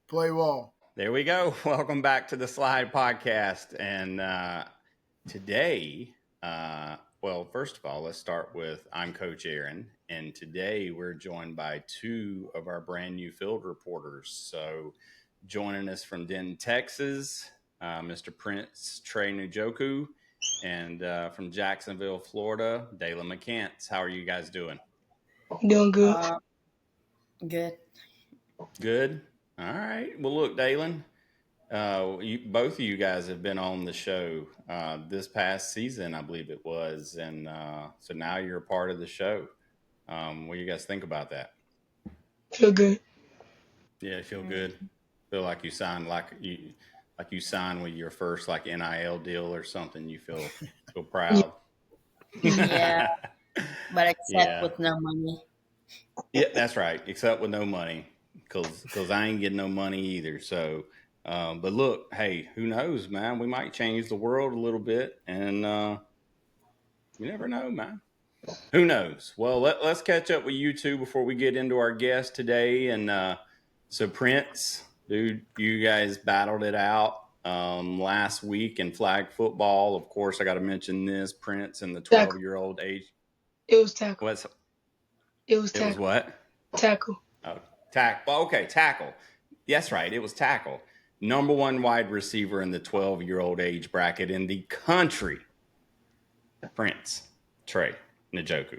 Play ball. There we go. Welcome back to the Slide Podcast. And today, first of all, let's start with I'm Coach Aaron. And today we're joined by two of our brand new field reporters. So joining us from Denton, Texas, Mr. Prince Trey Njoku, and from Jacksonville, Florida, Dalen McCants. How are you guys doing? Doing good. Good. Good. All right. Well, look, Dalen, both of you guys have been on the show this past season, I believe it was, and so now you're a part of the show. What do you guys think about that? Feel good. Yeah, feel good. Feel like you signed you signed with your first NIL deal or something. You feel proud. Yeah, but except with no money. Yeah, that's right. Except with no money, because I ain't getting no money either. So, but look, hey, who knows, man? We might change the world a little bit, and you never know, man. Who knows? Well, let's catch up with you two before we get into our guest today. And so, Prince, dude, you guys battled it out last week in flag football. Of course, I got to mention this, Prince and the 12-year-old age. It was tackle. It was tackle. It was what? Tackle. Oh, tackle. Okay, tackle. Yes, right. It was tackle. Number one wide receiver in the 12-year-old age bracket in the country. Prince Trey Njoku.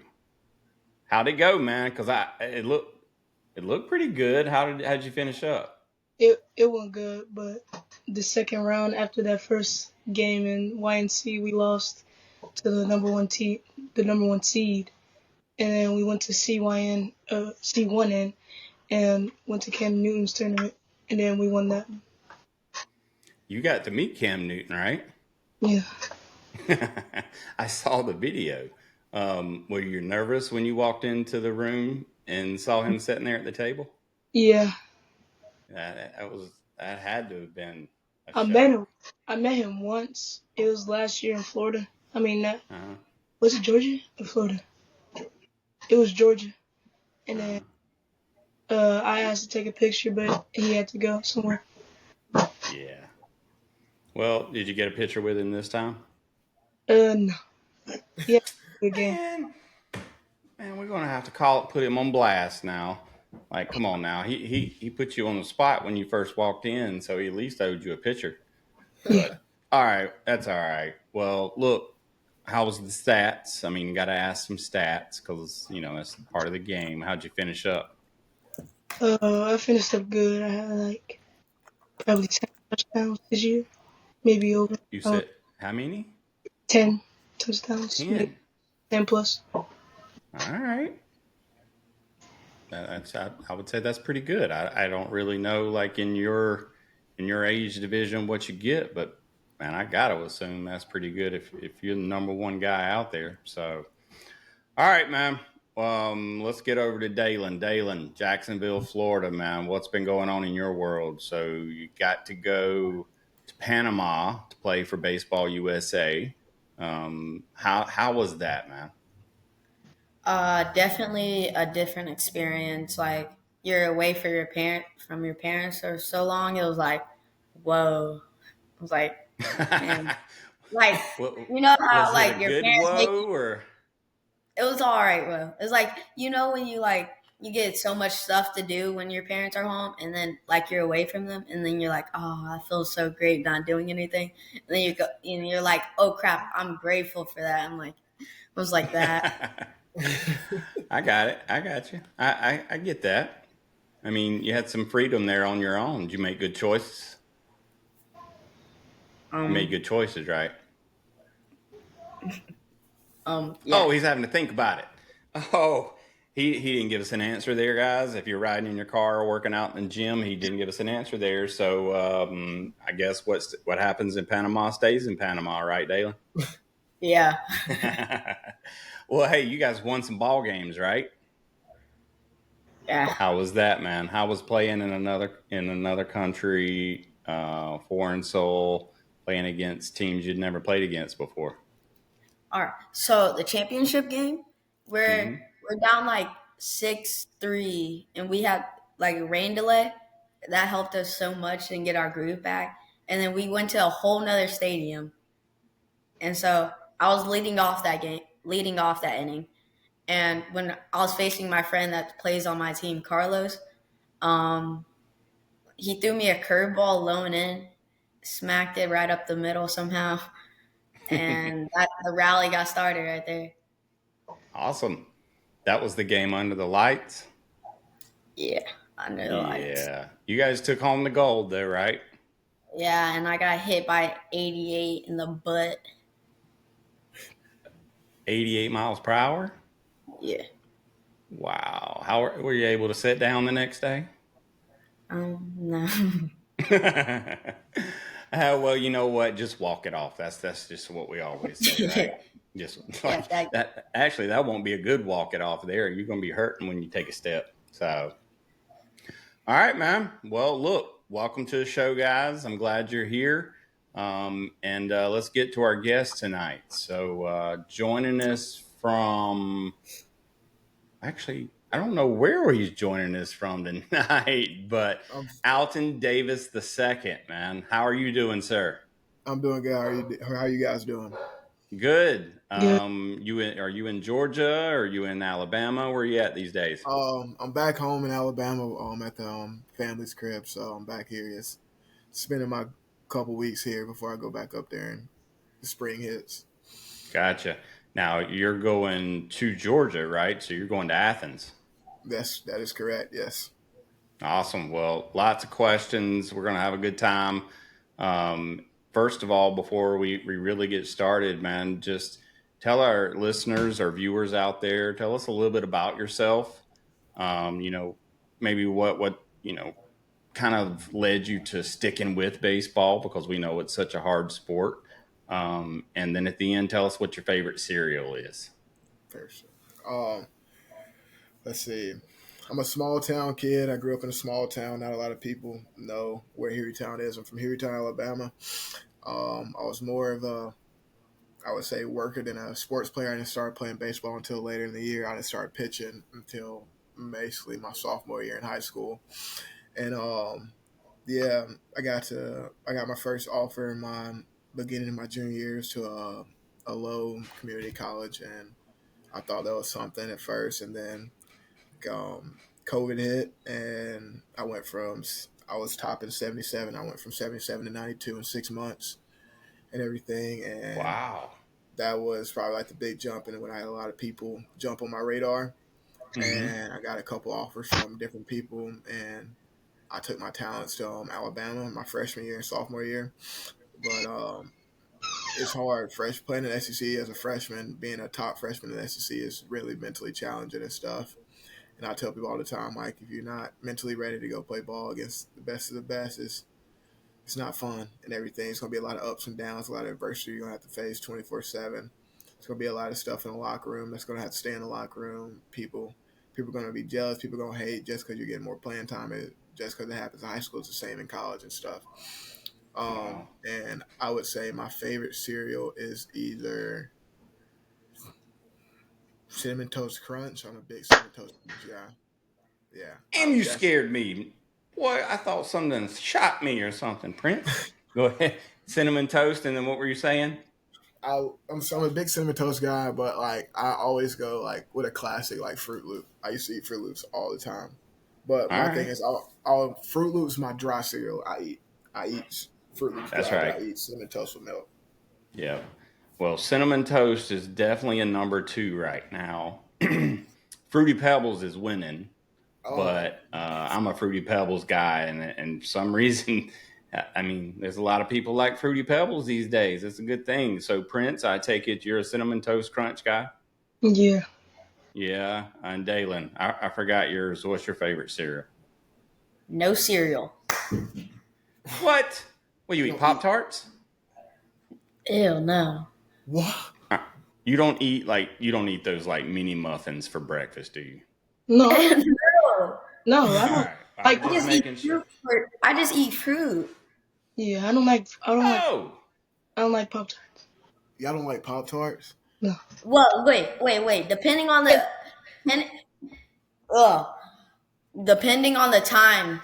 How'd it go, man? Because it looked pretty good. How'd you finish up? It went good, but the second round after that first game in YNC, we lost to the number one seed, and then we went to C1N, and went to Cam Newton's tournament, and then we won that. You got to meet Cam Newton, right? Yeah. I saw the video. Were you nervous when you walked into the room and saw him sitting there at the table? Yeah. That had to have been a shock. I met him once. It was last year in Florida. I mean, was it Georgia or Florida? It was Georgia. And then I asked to take a picture, but he had to go somewhere. Yeah. Well, did you get a picture with him this time? No. Yeah. Again. Man, we're gonna have to put him on blast now. Like, come on now. He put you on the spot when you first walked in, so he at least owed you a picture. But all right, that's all right. Well, look, how was the stats? I mean, you got to ask some stats because that's part of the game. How'd you finish up? I finished up good. I had probably 10 touchdowns this year, maybe over. You said how many? 10 touchdowns. 10 plus. All right. I would say that's pretty good. I don't really know, in your age division, what you get, but man, I got to assume that's pretty good if you're the number one guy out there. So, all right, man. Let's get over to Dalen. Dalen, Jacksonville, Florida, man. What's been going on in your world? So you got to go to Panama to play for Baseball USA. How was that, man? Definitely a different experience. Like, you're away from your parents for so long. It was like, whoa. It was like, man. Like, you know how your parents make you, or it was all right, bro. It's like, when you get so much stuff to do when your parents are home, and then you're away from them, and then you're like, oh, I feel so great not doing anything. And then you go, and you're like, oh crap, I'm grateful for that. I'm like, it was like that. I got it. I got you. I get that. I mean, you had some freedom there on your own. Did you make good choices? You made good choices, right? Yeah. Oh, he's having to think about it. Oh, he didn't give us an answer there, guys. If you're riding in your car or working out in the gym, he didn't give us an answer there. So I guess what happens in Panama stays in Panama, right, Dalen? Yeah. Well, hey, you guys won some ball games, right? Yeah. How was that, man? How was playing in another country, foreign soul, playing against teams you'd never played against before? All right. So the championship game, we're down 6-3, and we have a rain delay. that helped us so much and get our groove back. And then we went to a whole nother stadium. And so I was leading off that inning. And when I was facing my friend that plays on my team, Carlos, um, he threw me a curveball low and in, smacked it right up the middle somehow, and the rally got started right there. Awesome. That was the game under the lights? Yeah, under the lights. Yeah. You guys took home the gold there, right? Yeah, and I got hit by 88 in the butt. 88 miles per hour? Yeah. Wow. How were you able to sit down the next day? No. Well, you know what? Just walk it off. That's just what we always say, right? Just like Yeah, that. Actually, that won't be a good walk it off there. You're going to be hurting when you take a step. So, all right, man. Well, look, welcome to the show, guys. I'm glad you're here. And let's get to our guest tonight. So, joining us from, actually, I don't know where he's joining us from tonight, but Alton Davis II, man. How are you doing, sir? I'm doing good. How are you guys doing? Good. Good. Are you in Georgia? Or are you in Alabama? Where are you at these days? I'm back home in Alabama. At the family's crib, so I'm back here. Just spending my couple weeks here before I go back up there and the spring hits. Gotcha. Now you're going to Georgia, right? So you're going to Athens. That is correct. Yes. Awesome. Well, lots of questions. We're going to have a good time. First of all, before we really get started, man, just tell our listeners, our viewers out there, tell us a little bit about yourself. Maybe what kind of led you to sticking with baseball, because we know it's such a hard sport. And then at the end, tell us what your favorite cereal is. First, let's see. I'm a small town kid. I grew up in a small town. Not a lot of people know where Hueytown is. I'm from Hueytown, Alabama. I was more of I would say, worker than a sports player. I didn't start playing baseball until later in the year. I didn't start pitching until basically my sophomore year in high school. And I got my first offer in my beginning of my junior years to a low community college, and I thought that was something at first, and then COVID hit, and I was topping 77. I went from 77 to 92 in 6 months and everything. And wow, that was probably like the big jump. And when I had a lot of people jump on my radar, and I got a couple offers from different people, and I took my talents to Alabama my freshman year and sophomore year. But it's hard. Playing in the SEC as a freshman, being a top freshman in the SEC is really mentally challenging and stuff. And I tell people all the time, like, if you're not mentally ready to go play ball against the best of the best, it's not fun and everything. It's going to be a lot of ups and downs, a lot of adversity you're going to have to face 24/7. It's going to be a lot of stuff in the locker room that's going to have to stay in the locker room. People are going to be jealous. People are going to hate just because you're getting more playing time. Just because it happens in high school, it's the same in college and stuff. And I would say my favorite cereal is either Cinnamon Toast Crunch. I'm a big Cinnamon Toast Crunch guy. Yeah. And you scared me. Boy, I thought something shot me or something, Prince. Go ahead. Cinnamon Toast, and then what were you saying? I'm a big Cinnamon Toast guy, but like I always go like with a classic like Fruit Loop. I used to eat Fruit Loops all the time. But my thing is, all Fruit Loops my dry cereal. I eat Fruit Loops. That's right. I eat Cinnamon Toast with milk. Yeah. Well, Cinnamon Toast is definitely a number 2 right now. Fruity Pebbles is winning, but I'm a Fruity Pebbles guy, and for some reason, I mean, there's a lot of people like Fruity Pebbles these days. It's a good thing. So, Prince, I take it you're a Cinnamon Toast Crunch guy? Yeah. Yeah. And Dalen, I forgot yours. What's your favorite cereal? No cereal. What? Well, you eat Pop-Tarts? Ew, no. What? You don't eat those like mini muffins for breakfast, do you? No. No. No, I don't. Right. I just eat fruit. Yeah, I don't like Pop-Tarts. Y'all don't like Pop-Tarts? No. Well, wait. Depending on the time,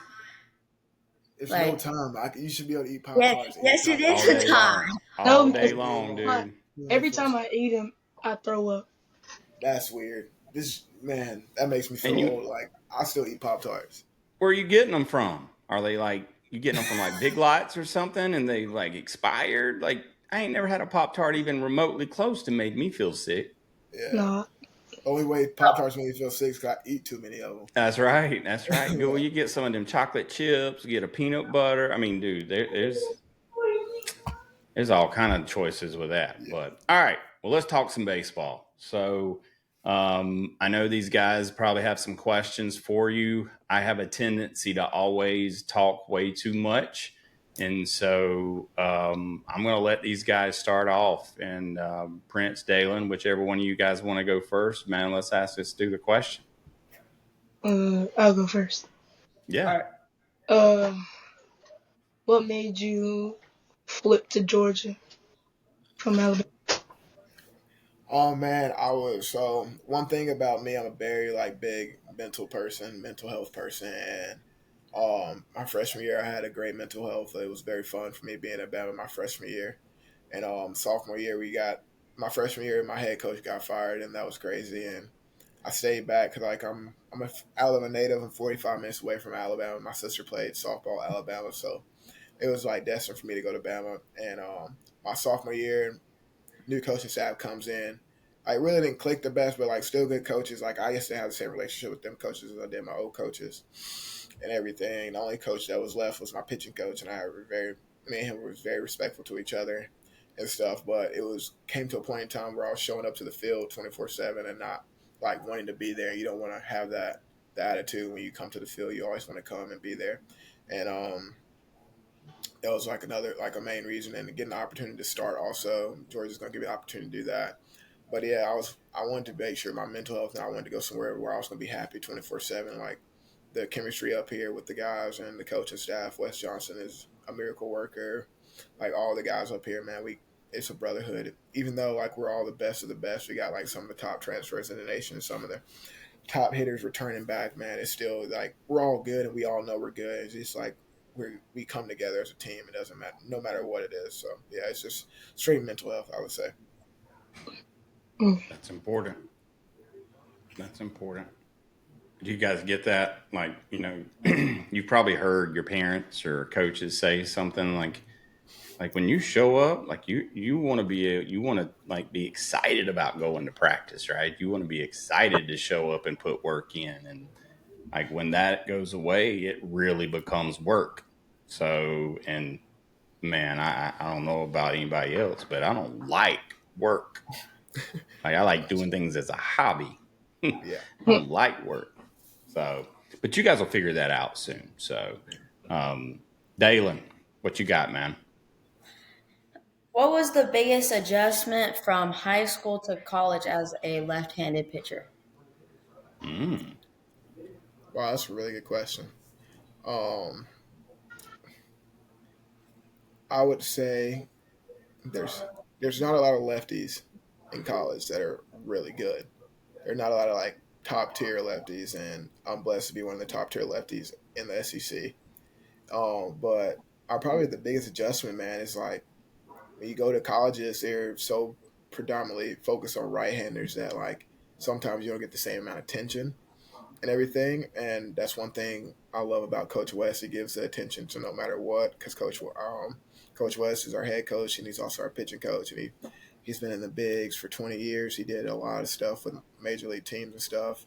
There's no Like, time. You should be able to eat Pop yes, Tarts yes, it anytime you all is want. a day long, time. all No, day because long, I, dude. every time I eat them, I throw up. That's weird. This man, that makes me feel And old. you, Like I still eat Pop Tarts. where are you getting them from? Are they like you getting them from like Big Lots or something, and they like expired? Like I ain't never had a Pop Tart even remotely close to made me feel sick. Yeah. Nah, Only way Pop Tarts make me feel sick is 'cause I eat too many of them. That's right. That's right. Go. Yeah. You get some of them chocolate chips. Get a peanut butter. I mean, dude, there's all kind of choices with that. Yeah. But all right, well, let's talk some baseball. So I know these guys probably have some questions for you. I have a tendency to always talk way too much. And so I'm going to let these guys start off. And Prince, Dalen, whichever one of you guys want to go first, man, let's do the question. I'll go first. Yeah. All right. What made you flip to Georgia from Alabama? Oh man, I was so one thing about me, I'm a very like big mental health person, and my freshman year I had a great mental health. It was very fun for me being at Bama my freshman year, and sophomore year my freshman year my head coach got fired, and that was crazy, and I stayed back because like I'm a Alabama native. I'm 45 minutes away from Alabama. My sister played softball at Alabama, so it was like destined for me to go to Bama, and my sophomore year new coaching staff comes in. I really didn't click the best, but like still good coaches. Like I used to have the same relationship with them coaches as I did my old coaches and everything. The only coach that was left was my pitching coach, and me and him was very respectful to each other and stuff. But it was came to a point in time where I was showing up to the field 24/7 and not like wanting to be there. You don't want to have the attitude when you come to the field. You always want to come and be there, and that was like a main reason, and getting the opportunity to start also. Georgia's going to give me the opportunity to do that. But yeah, I wanted to make sure my mental health, and I wanted to go somewhere where I was going to be happy 24/7. Like the chemistry up here with the guys and the coaching staff. Wes Johnson is a miracle worker. Like all the guys up here, man, it's a brotherhood. Even though like we're all the best of the best, we got like some of the top transfers in the nation, some of the top hitters returning back. Man, it's still like we're all good, and we all know we're good. It's just like we come together as a team. It doesn't matter, no matter what it is. So yeah, it's just straight mental health, I would say. Mm. That's important. That's important. Do you guys get that? Like, you've probably heard your parents or coaches say something like when you show up, like you want to like be excited about going to practice, right? You want to be excited to show up and put work in, and like when that goes away, it really becomes work. So, and man, I don't know about anybody else, but I don't like work. Like I like doing things as a hobby. I Yeah. don't like work. So, but you guys will figure that out soon. So, Dalen, what you got, man? What was the biggest adjustment from high school to college as a left-handed pitcher? Mm. Wow, that's a really good question. Um, I would say there's there's not a lot of lefties in college that are really good. There are not a lot of like top tier lefties, and I'm blessed to be one of the top tier lefties in the SEC. But probably the biggest adjustment, man, is like when you go to colleges, they're so predominantly focused on right handers that like sometimes you don't get the same amount of attention and everything. And that's one thing I love about Coach West. He gives the attention to no matter what, because Coach West is our head coach, and he's also our pitching coach, and he's been in the bigs for 20 years. He did a lot of stuff with major league teams and stuff.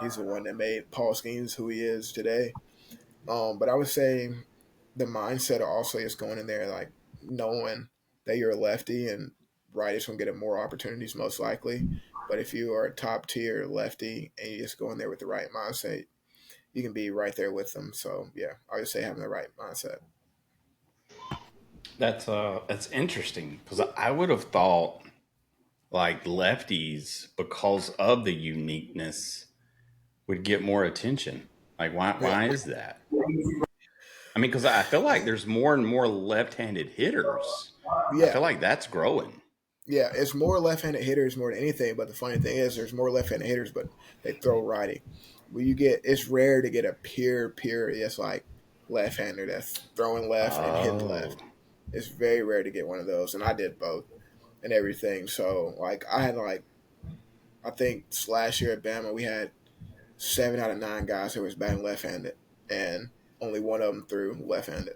He's the one that made Paul Skeens who he is today. But I would say the mindset also is going in there like knowing that you're a lefty and righties will get more opportunities most likely. But if you are a top tier lefty and you just go in there with the right mindset, you can be right there with them. So yeah, I would say having the right mindset. That's interesting because I would have thought like lefties because of the uniqueness would get more attention. Like Yeah, why is that? I mean, because I feel like there's more and more left-handed hitters. I yeah, feel like that's growing. yeah. It's more left-handed hitters more than anything. But the funny thing is, there's more left-handed hitters, but they throw righty. When you get, it's rare to get a pure. It's like left-hander that's throwing left and hitting Oh, left. It's very rare to get one of those, and I did both and everything. So like I had like I think last year at Bama we had 7 out of 9 guys who was batting left-handed, and only one of them threw left-handed.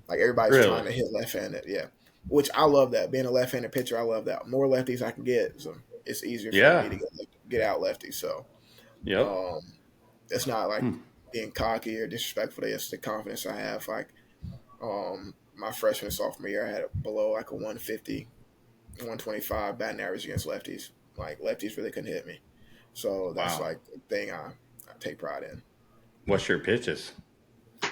Like everybody's trying really? to hit left-handed, yeah. Which I love that. Being a left-handed pitcher, I love that. More lefties I can get, so it's easier for me Yeah. to get out lefties. So Yep. um, it's not like Hmm. being cocky or disrespectful. It's the confidence I have. Like my freshman and sophomore year, I had below like a 150, 125 batting average against lefties. Like lefties really couldn't hit me. So that's Wow. like the thing I take pride in. What's your pitches?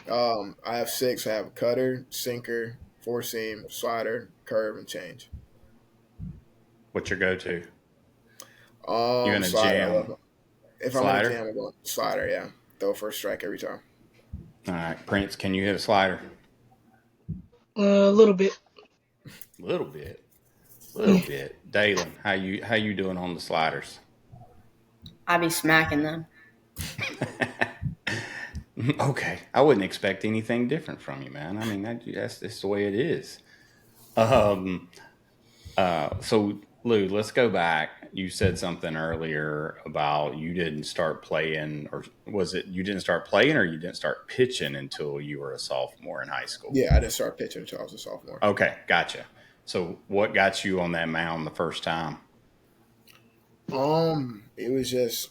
I have 6. I have a cutter, sinker, four seam, slider, curve, and change. What's your go-to? You in a Slider. I love jam? it. If I'm in a Slider? jam, I'm going slider. Yeah, throw first strike every time. All right, Prince, can you hit a slider? A little bit. A little bit. Little Yeah. bit. Dalen, how you doing on the sliders? I be smacking them. Okay, I wouldn't expect anything different from you, man. I mean, that's the way it is. Um, so Lou, let's go back. You said something earlier about you didn't start playing, or was it you didn't start playing, or you didn't start pitching until you were a sophomore in high school? Yeah, I didn't start pitching until I was a sophomore. Okay, gotcha. So what got you on that mound the first time? It was just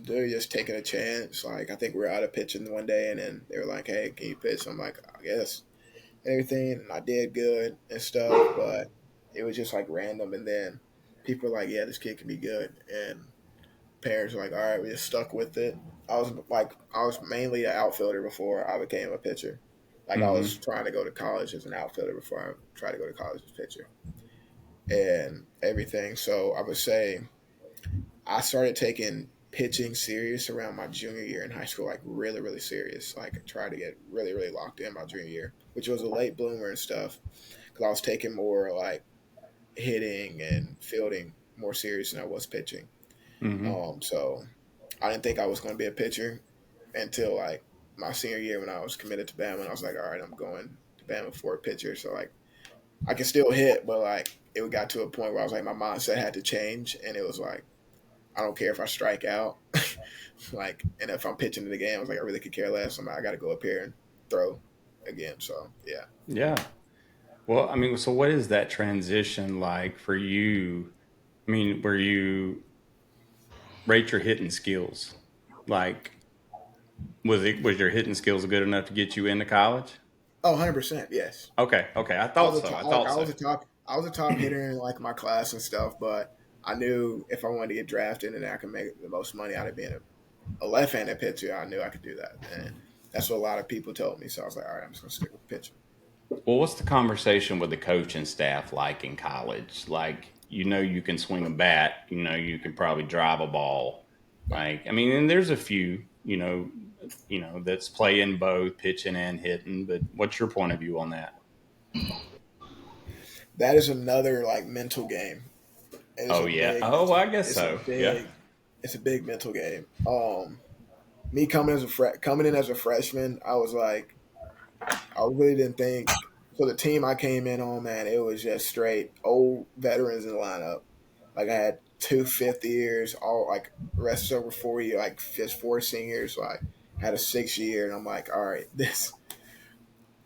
they're just taking a chance. Like I think we were out of pitching one day, and then they were like, "Hey, can you pitch?" I'm like, "I guess." And everything, and I did good and stuff, but it was just like random. And then people were like, "Yeah, this kid can be good," and parents were like, "All right," we just stuck with it. I was mainly an outfielder before I became a pitcher. Like I was Mm-hmm. trying to go to college as an outfielder before I tried to go to college as a pitcher and everything. So I would say I started taking pitching serious around my junior year in high school, like really, really serious. Like I tried to get really, really locked in my junior year, which was a late bloomer and stuff, because I was taking more like hitting and fielding more serious than I was pitching. Mm-hmm. So I didn't think I was going to be a pitcher until like my senior year when I was committed to Bama. And I was like, all right, I'm going to Bama for a pitcher. So like I can still hit, but like it got to a point where I was like my mindset had to change, and it was like I don't care if I strike out. Like, and if I'm pitching in the game, I was like, I really could care less. I got to go up here and throw again. So, yeah. Yeah. Well, I mean, so what is that transition like for you? I mean, where you rate your hitting skills? Like, was your hitting skills good enough to get you into college? Oh, 100%. Yes. Okay, okay, I I thought was a so. top, I like, thought so. I was a top hitter in like my class and stuff, but I knew if I wanted to get drafted and I could make the most money out of being a left-handed pitcher, I knew I could do that. And that's what a lot of people told me. So I was like, all right, I'm just going to stick with pitching. Well, what's the conversation with the coaching staff like in college? Like, you can swing a bat, you can probably drive a ball. Like, I mean, and there's a few, that's playing both pitching and hitting. But what's your point of view on that? That is another like mental game. It is Oh a yeah. big Oh, mental. I guess so. Yeah. It's a big mental game. Me coming in as a freshman, I was like, I really didn't think. So the team I came in on, man, it was just straight old veterans in the lineup. Like I had 2 5th years, all like rest over 4 years, like just 4 seniors. Like had a 6 year, and I'm like, all right, this.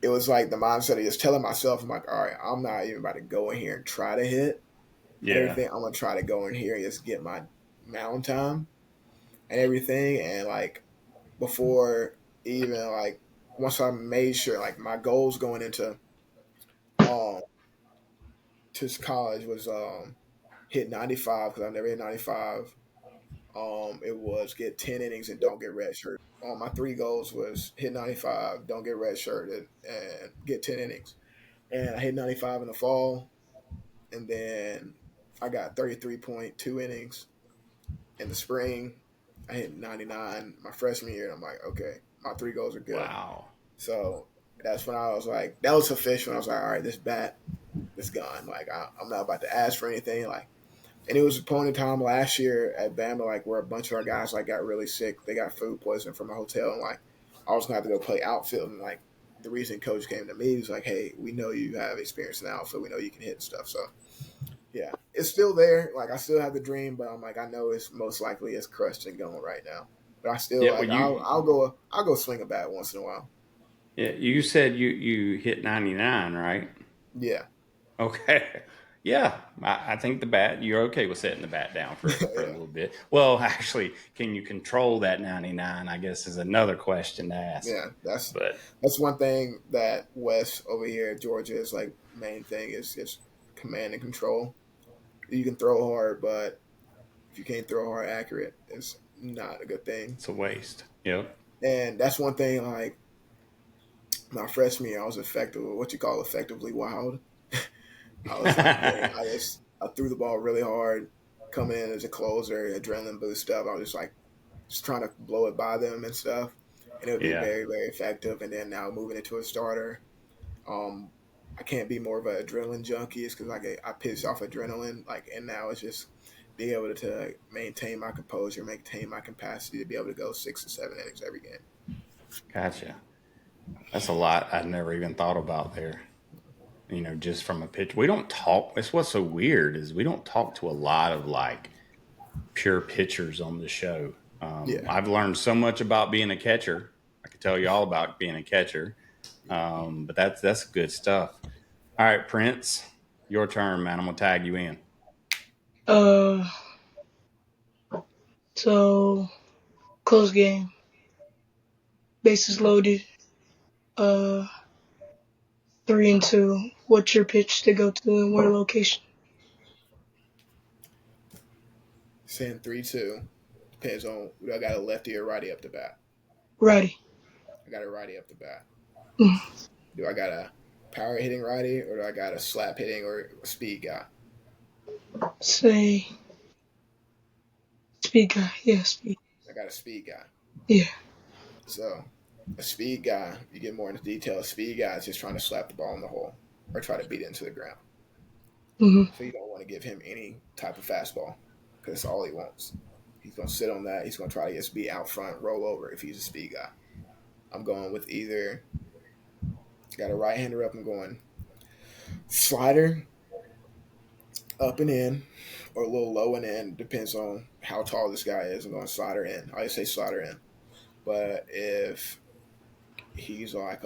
It was like the mindset of just telling myself, I'm like, all right, I'm not even about to go in here and try to hit and Yeah. everything. I'm gonna try to go in here and just get my mound time and everything. And like before even like once I made sure like my goals going into um to college was hit 95 because I've never hit 95. It was get 10 innings and don't get redshirted. My 3 goals was hit 95, don't get redshirted, and get 10 innings. And I hit 95 in the fall, and then I got 33.2 innings in the spring. I hit 99 my freshman year, and I'm like, okay, my 3 goals are good. Wow. So that's when I was like, that was official. I was like, all right, this bat is gone. Like I'm not about to ask for anything. Like, and it was a point in time last year at Bama, like where a bunch of our guys like got really sick. They got food poisoning from a hotel, and like I was gonna have to go play outfield, and like the reason coach came to me, he was like, hey, we know you have experience in the outfield. We know you can hit and stuff. So, yeah, it's still there. Like, I still have the dream, but I'm like, I know it's most likely it's crushed and going right now. But I still, Yeah, like, well, I'll go swing a bat once in a while. you said you hit 99, right? Yeah. Okay. Yeah, I think the bat, you're okay with setting the bat down for a Yeah. little bit. Well, actually, can you control that 99? I guess is another question to ask. Yeah. But That's one thing that West over here at Georgia is like main thing is just command and control. You can throw hard, but if you can't throw hard accurate, it's not a good thing. it's a waste. Yep. And that's one thing. Like my freshman year, I was effective. What you call effectively wild. I was like, dang, I threw the ball really hard, coming in as a closer, adrenaline boost stuff. I was just like just trying to blow it by them and stuff, and it would be Yeah. very very effective. And then now moving into a starter, um, I can't be more of an adrenaline junkie. It's because I pitch off adrenaline, like, and now it's just being able to maintain my composure, maintain my capacity to be able to go 6 to 7 innings every game. Gotcha. That's a lot I'd never even thought about there. Just from a pitch. We don't talk. It's what's so weird is we don't talk to a lot of like pure pitchers on the show. Yeah. I've learned so much about being a catcher. I could tell you all about being a catcher. But that's good stuff. All right, Prince, your turn, man. I'm gonna tag you in. Uh, so close game, bases loaded. 3-2. What's your pitch to go to and where location? Saying 3-2 depends on do I got a lefty or righty up the bat. Righty. I got a righty up the bat. Mm. Do I got a power hitting righty or do I got a slap hitting or a speed guy? Say speed guy. Yeah, speed. I got a speed guy. Yeah. So a speed guy, you get more into detail. A speed guy is just trying to slap the ball in the hole or try to beat it into the ground. Mm-hmm. So you don't want to give him any type of fastball because that's all he wants. He's going to sit on that. He's going to try to just be out front, roll over if he's a speed guy. I'm going with either got a right-hander up and going slider up and in or a little low and in. Depends on how tall this guy is. I'm going slider in. I just say slider in. But if he's like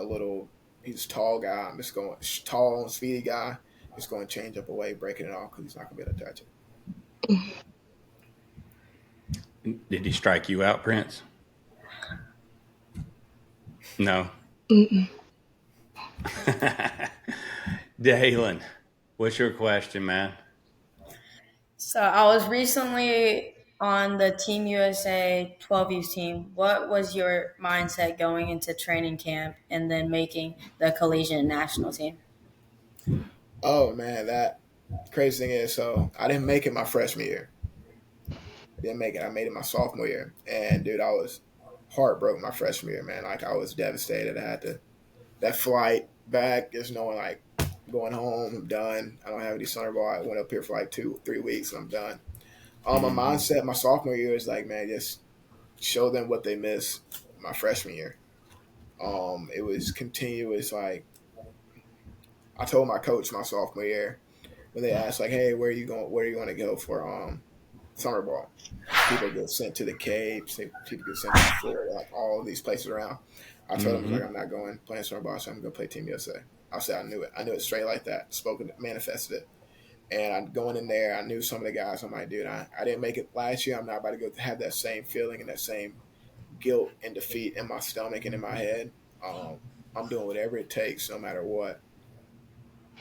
he's a tall guy, I'm just going tall, speedy guy. Just going to change up away, breaking it off because he's not going to be able to touch it. Did he strike you out, Prince? No. Mm-mm. Dalen, what's your question, man? So I was recently on the Team USA 12U team. What was your mindset going into training camp and then making the collegiate national team? Oh man, that crazy thing is, so I didn't make it my freshman year. I didn't make it. I made it my sophomore year, and dude, I was heartbroken my freshman year, man. Like I was devastated. I had that flight back, just knowing like going home, I'm done. I don't have any summer ball. I went up here for like 2-3 weeks, and I'm done. My mindset, my sophomore year is like, man, just show them what they missed my freshman year. It was continuous. Like I told my coach my sophomore year when they asked like, hey, where are you going? Where are you going to go for summer ball? People get sent to the Capes. People get sent to Florida, like all of these places around. I told them like, I'm not going playing summer ball, so I'm going to play Team USA. I said I knew it. I knew it straight like that. Spoken, manifested it. And I'm going in there. I knew some of the guys. I'm like, dude, I didn't make it last year. I'm not about to go have that same feeling and that same guilt and defeat in my stomach and in my head. I'm doing whatever it takes, no matter what.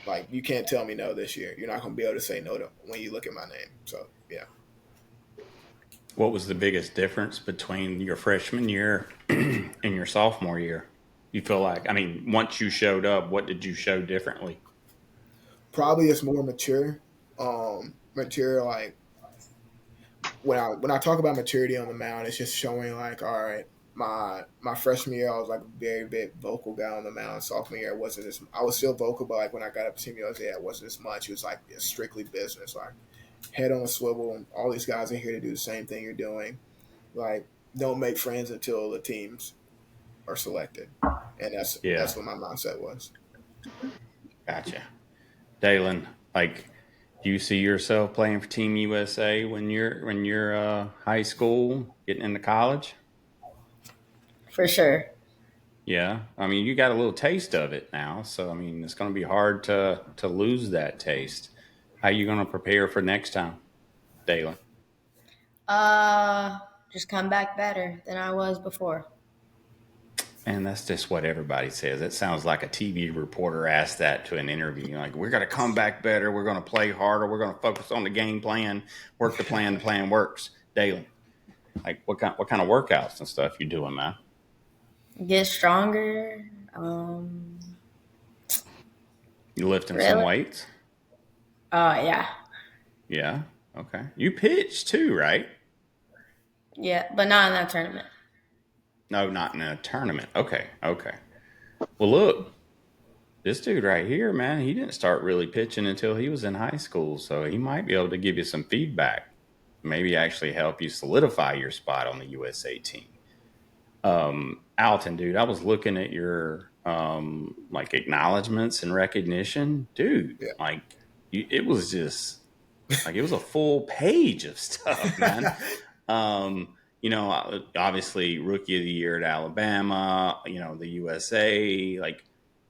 Like you can't tell me no this year. You're not going to be able to say no to when you look at my name. So yeah. What was the biggest difference between your freshman year and your sophomore year? You feel like, I mean, once you showed up, what did you show differently? Probably it's more mature. Mature like when I talk about maturity on the mound, it's just showing like, all right, my freshman year I was like a very big vocal guy on the mound. Sophomore year I was still vocal, but like when I got up to Team USA, it wasn't as much. It was like strictly business, like head on a swivel. All these guys are here to do the same thing you're doing. Like don't make friends until the teams are selected. and Yeah. that's what my mindset was. Gotcha. Dalen, like, do you see yourself playing for Team USA when you're high school, getting into college? For sure. Yeah, I mean, you got a little taste of it now, so I mean, it's going to be hard to lose that taste. How you going to prepare for next time, Dalen? Uh, just come back better than I was before. And that's just what everybody says. It sounds like a TV reporter asked that to an interview. Like, we're going to come back better. We're going to play harder. We're going to focus on the game plan, work the plan. The plan works. Dalen, like, what kind of workouts and stuff you doing, man? Get stronger. You lifting some Really? weights? Yeah. Yeah. Okay. You pitch too, right? Yeah, but not in that tournament. No, not in a tournament. Okay. Okay. Well, look, this dude right here, man, he didn't start really pitching until he was in high school, so he might be able to give you some feedback, maybe actually help you solidify your spot on the USA team. Alton, dude, I was looking at your like acknowledgments and recognition, dude. Like, it was just like it was a full page of stuff, man. Yeah. Obviously, rookie of the year at Alabama, the USA, like,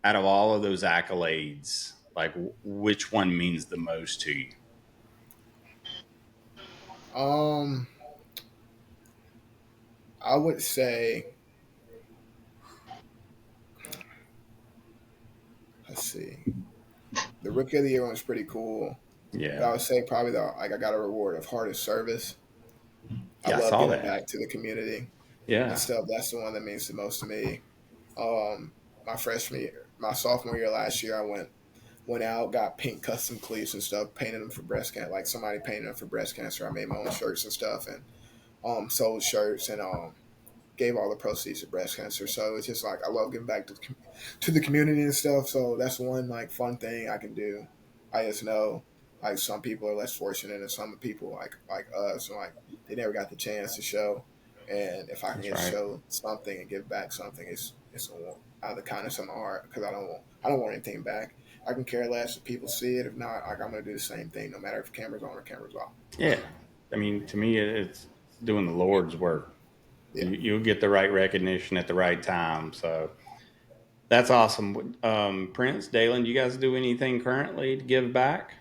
out of all of those accolades, like, which one means the most to you? um, I would say, let's see, the rookie of the year one was pretty cool, but Yeah. I would say probably I got a reward of hardest service. I Yeah, I love saw giving that. back to the community and Yeah. stuff. That's the one that means the most to me. My freshman year, my sophomore year last year, I went out, got pink custom cleats and stuff, painted them for breast cancer. Like somebody painted them for breast cancer. I made my own shirts and stuff, and sold shirts and gave all the proceeds to breast cancer. So it's just like I love giving back to the community and stuff. So that's one like fun thing I can do. I just know like some people are less fortunate, and some people like us, like they never got the chance to show. And if I can That's just right. show something and give back something, it's out of the kindness of my heart because I don't want anything back. I can care less if people see it. If not, like I'm gonna do the same thing no matter if camera's on or camera's off. Yeah. I mean, to me, it's doing the Lord's work. Yeah. You'll get the right recognition at the right time. So that's awesome. Prince, Dalen, do you guys do anything currently to give back?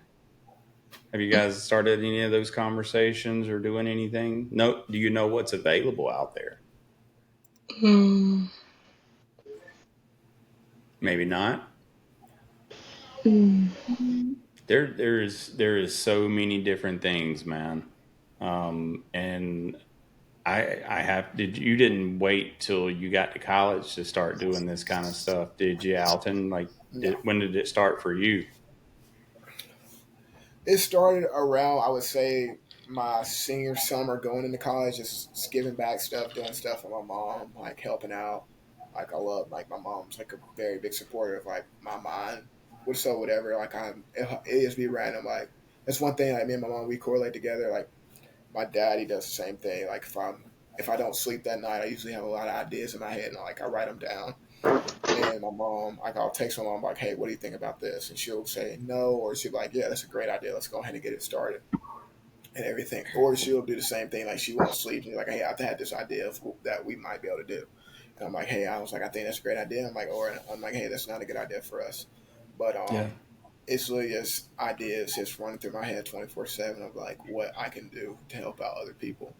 Have you guys started any of those conversations or doing anything? No. Do you know what's available out there? Mm, Maybe not. mm. There is so many different things, man. And I have did you didn't wait till you got to college to start doing this kind of stuff, did you, Alton? Like, No. when did it start for you? It started around, I would say, my senior summer going into college, just giving back stuff, doing stuff with my mom, like helping out. Like I love, like my mom's like a very big supporter of like my mind, which so whatever. Like it just be random. Like that's one thing. Like me and my mom, we correlate together. Like my daddy does the same thing. Like if I don't sleep that night, I usually have a lot of ideas in my head, and like I write them down. And my mom, like I'll text my mom like, "Hey, what do you think about this?" And she'll say no, or she'll be like, "Yeah, that's a great idea. Let's go ahead and get it started." And everything. Or she'll do the same thing. Like she won't sleep. She's like, "Hey, I've had this idea of that we might be able to do." And I'm like, "Hey," I was like, "I think that's a great idea." I'm like, "Hey, that's not a good idea for us." But Yeah. it's really just ideas just running through my head 24/7 of like what I can do to help out other people.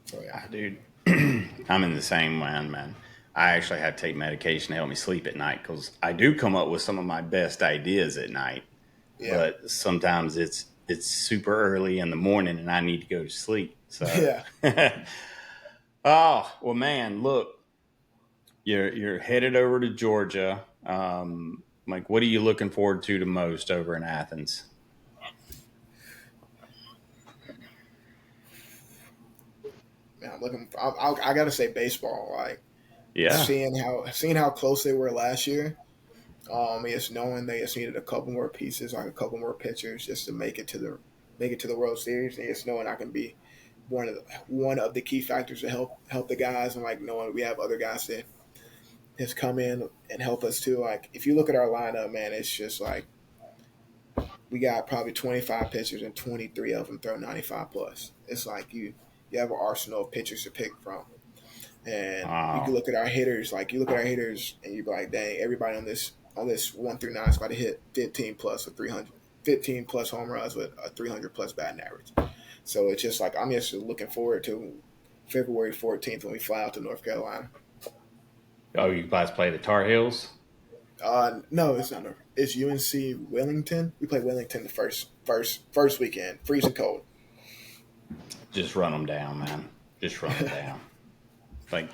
So yeah, Dude, I'm in the same line, man. I actually had to take medication to help me sleep at night because I do come up with some of my best ideas at night, yeah, but sometimes it's super early in the morning and I need to go to sleep. So, yeah. oh well, man, look, you're headed over to Georgia. Like, what are you looking forward to the most over in Athens? Man, I'm looking. I gotta say baseball. Like Yeah, seeing how close they were last year. Just knowing they just needed a couple more pieces, like a couple more pitchers, just to make it to the World Series, and just knowing I can be one of the key factors to help the guys, and like knowing we have other guys has come in and helped us too. Like if you look at our lineup, man, it's just like we got probably 25 pitchers and 23 of them throw 95 plus. It's like you have an arsenal of pitchers to pick from. And you can Wow. look at our hitters, like you look at our hitters and you be like, dang, everybody on this 1 through 9 is about to hit 15 plus with 300, 15 plus home runs with a 300 plus batting average. So it's just like I'm just looking forward to February 14th when we fly out to North Carolina. Oh, you guys play the Tar Heels? No, it's not. It's UNC Wellington. We play Wellington the first weekend, freezing cold. Just run them down, man. Just run them down. Like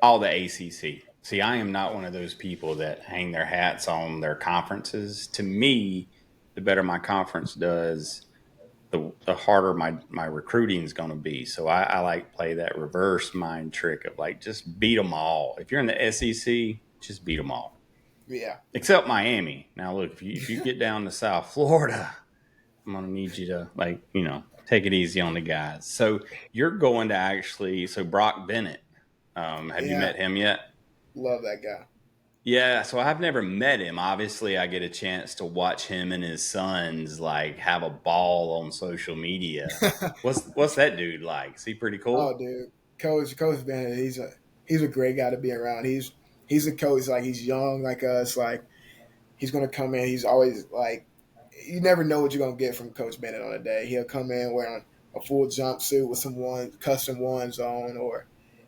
all the ACC. See, I am not one of those people that hang their hats on their conferences. To me, the better my conference does, the harder my recruiting is going to be. So I like play that reverse mind trick of like just beat them all. If you're in the SEC, just beat them all. Yeah. Except Miami. Now, look, if you get down to South Florida, I'm going to need you to, like, take it easy on the guys. So you're going to actually, so Brock Bennett, have you Yeah. met him yet? Love that guy. Yeah, so I've never met him. Obviously, I get a chance to watch him and his sons like have a ball on social media. What's that dude like? Is he pretty Oh, cool? dude, Coach Bennett, he's a great guy to be around. He's a coach, like he's young like us. Like he's gonna come in. He's always like you never know what you're gonna get from Coach Bennett on a day. He'll come in wearing a full jumpsuit with some custom ones on, or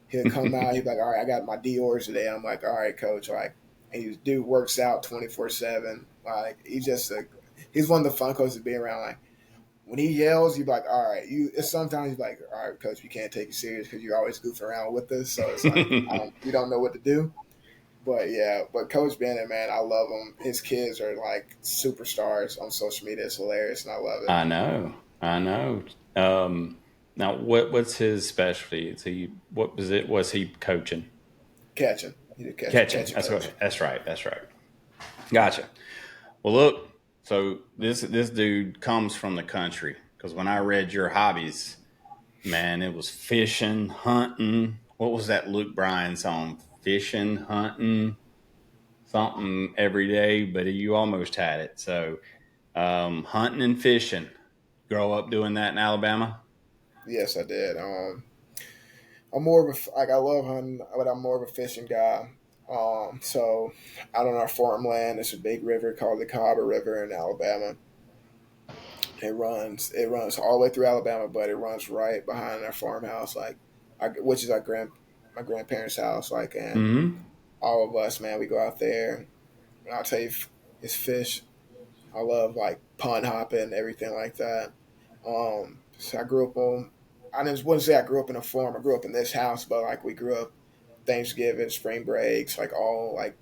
he'll come out. He'll be like, "All right, I got my Dior's today." I'm like, "All right, Coach." Like, and he dude works out 24/7. Like he's one of the fun coaches to be around. Like when he yells, you be like, all right. Sometimes you be like, all right, coach, we can't take you serious because you're always goofing around with us. So it's like we don't know what to do. But yeah, but Coach Bennett, man, I love him. His kids are like superstars on social media. It's hilarious, and I love it. I know. Now, what's his specialty? Was he coaching? Catching, he did Catching. catching coach. That's right. That's right. Gotcha. Well, look. So this dude comes from the country because when I read your hobbies, man, it was fishing, hunting. What was that Luke Bryan song? Fishing, hunting, something every day, but you almost had it. So hunting and fishing. Grow up doing that in Alabama? Yes, I did. I'm more of a like I love hunting, but I'm more of a fishing guy. So out on our farmland, there's a big river called the Cahaba River in Alabama. It runs all the way through Alabama, but it runs right behind our farmhouse, which is my grandparents' house. Like, and Mm-hmm. all of us, man, we go out there. And I'll tell you, it's fish. I love like pond hopping and everything like that. So I grew up on. I wouldn't say I grew up in a farm. I grew up in this house, but like we grew up Thanksgiving, spring breaks, like all like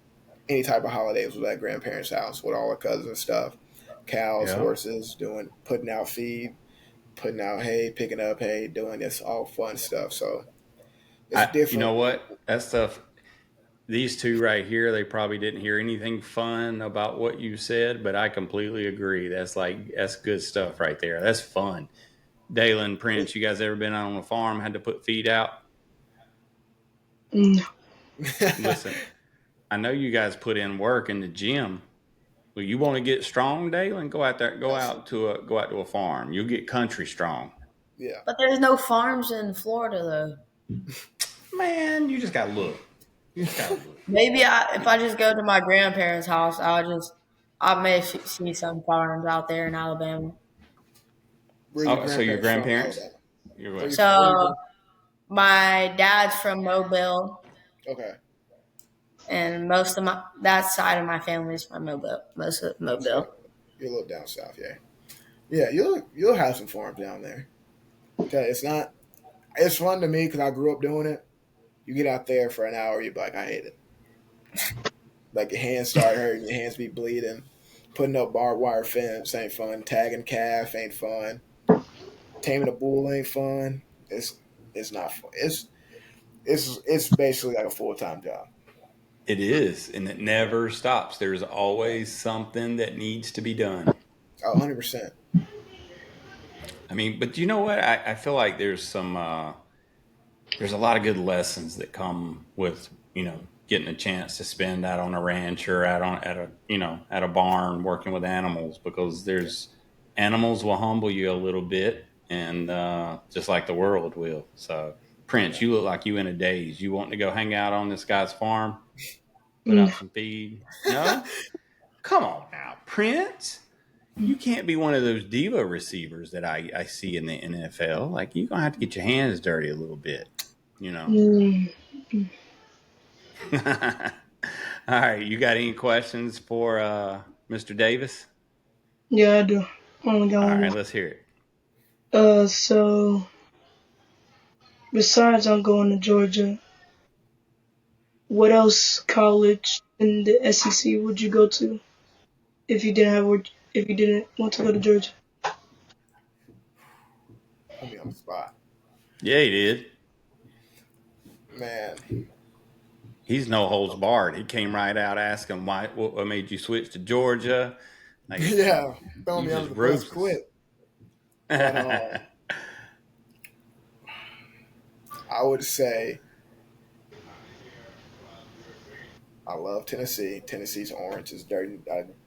any type of holidays was at grandparents' house with all the cousins and stuff. Cows, Yeah. horses, putting out feed, putting out hay, picking up hay, doing this all fun stuff. So it's You different. know what? That stuff, these two right here, they probably didn't hear anything fun about what you said, but I completely agree. That's good stuff right there. That's fun. Dalen, Prince, you guys ever been out on a farm, had to put feed out? No. Listen, I know you guys put in work in the gym. Well, you want to get strong, Dalen? Go out there, Yes. go out to a farm. You'll get country strong. Yeah. But there's no farms in Florida though. Man, you just gotta look. You just gotta look. Maybe if I just go to my grandparents' house, I may see some farms out there in Alabama. Where are your Oh, so your grandparents from? grandparents? Alabama. You're Where what? you where you So from? my dad's from Mobile, Okay. and most of my that side of my family is from Mobile. Most of So Mobile. you're a little down south, yeah. Yeah, you'll have some farms down there. Okay, it's not. It's fun to me because I grew up doing it. You get out there for an hour, you're like, I hate it. Like your hands start hurting, your hands be bleeding. Putting up barbed wire fence ain't fun. Tagging calf ain't fun. Taming a bull ain't fun. It's not fun. It's basically like a full time job. It is, and it never stops. There's always something that needs to be done. Oh, 100%. I mean, but you know what? I feel like there's a lot of good lessons that come with, getting a chance to spend out on a ranch or out on at a barn working with animals, because there's animals will humble you a little bit, and just like the world will. So Prince, you look like you in a daze. You want to go hang out on this guy's farm, put No. out some feed? No, come on now, Prince. You can't be one of those diva receivers that I see in the NFL. Like, you're gonna have to get your hands dirty a little bit, you know. Mm. All right, you got any questions for Mr. Davis? Yeah, I do. I only got All one right, more. let's hear it. So besides on going to Georgia, what else college in the SEC would you go to if you didn't want to go to Georgia? Put me on the spot, Yeah, he did. man. He's no holds barred. He came right out asking why, what made you switch to Georgia? Like, Yeah, throw you me under just the bus roast us. quick. But I would say I love Tennessee. Tennessee's orange is dirty,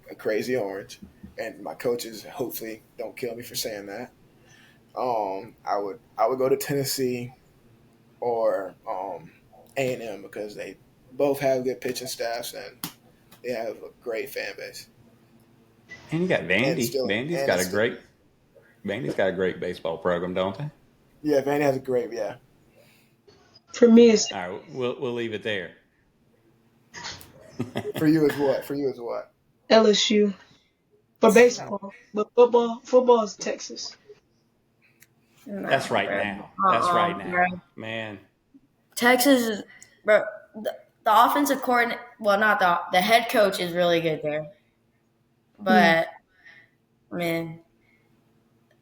a crazy orange, and my coaches hopefully don't kill me for saying that. I would go to Tennessee or A&M because they both have good pitching staffs and they have a great fan base. And you got And Vandy. still, and it's still, Vandy's got a great baseball program, don't they? yeah, Vandy has a great, yeah. For me, it's All right, we'll leave it there. For you is what? For you is what? LSU for baseball, but football is Texas. No, That's right bro. now. That's right now, Bro. man. Texas is, bro. The offensive coordinator, well, not the head coach is really good there, but man,